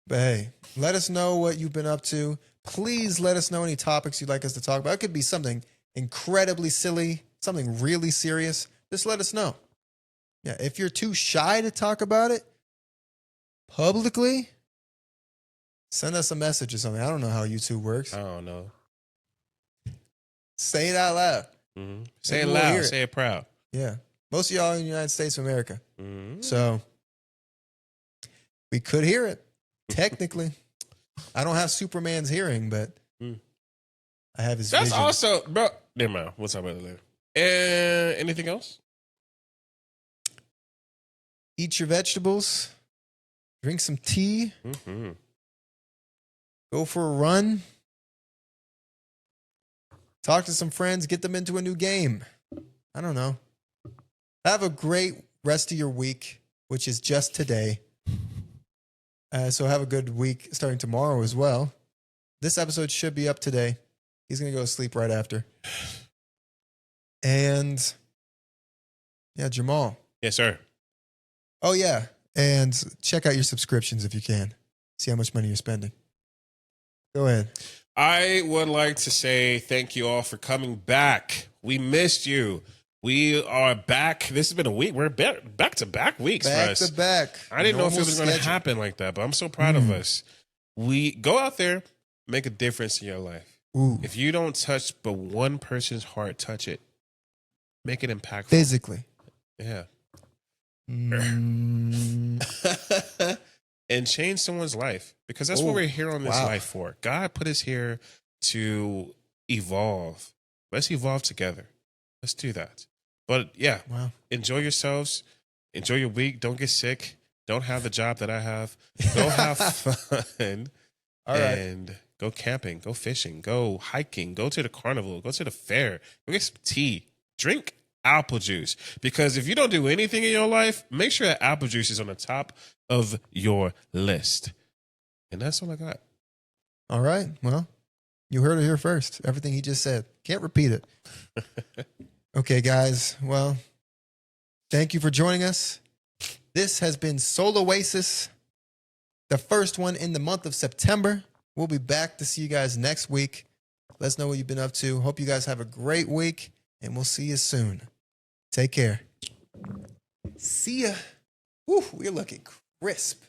But hey, let us know what you've been up to. Please let us know any topics you'd like us to talk about. It could be something incredibly silly, something really serious. Just let us know. Yeah, if you're too shy to talk about it publicly, send us a message or something. I don't know how YouTube works. I don't know. Say it out loud. Mm-hmm. Say it loud. Say it proud. Yeah. Most of y'all in the United States of America. Mm-hmm. So we could hear it, technically. I don't have Superman's hearing, but I have his That's vision. also, bro. Never mind. We'll talk about it later. Anything else? Eat your vegetables. Drink some tea. Mm-hmm. Go for a run. Talk to some friends. Get them into a new game. I don't know. Have a great rest of your week, which is just today. So have a good week starting tomorrow as well. This episode should be up today. He's going to go to sleep right after. And yeah, Jamal. Yes, sir. Oh, yeah. And check out your subscriptions if you can. See how much money you're spending. Go ahead. I would like to say thank you all for coming back. We missed you. We are back. This has been a week. We're back to back weeks for us. Back to back. I didn't know if it was going to happen like that, but I'm so proud of us. We go out there, make a difference in your life. Ooh. If you don't touch but one person's heart, touch it. Make it impactful. Physically. Yeah. Mm. And change someone's life, because that's what we're here on this life for. God put us here to evolve. Let's evolve together. Let's do that. But yeah, enjoy yourselves. Enjoy your week. Don't get sick. Don't have the job that I have. Go have fun. All right. And go camping. Go fishing. Go hiking. Go to the carnival. Go to the fair. Go get some tea. Drink apple juice. Because if you don't do anything in your life, make sure that apple juice is on the top of your list. And that's all I got. All right. Well, you heard it here first. Everything he just said. Can't repeat it. Okay, guys. Well, thank you for joining us. This has been Soul Oasis, the first one in the month of September. We'll be back to see you guys next week. Let us know what you've been up to. Hope you guys have a great week, and we'll see you soon. Take care. See ya. Woo, we're looking crisp.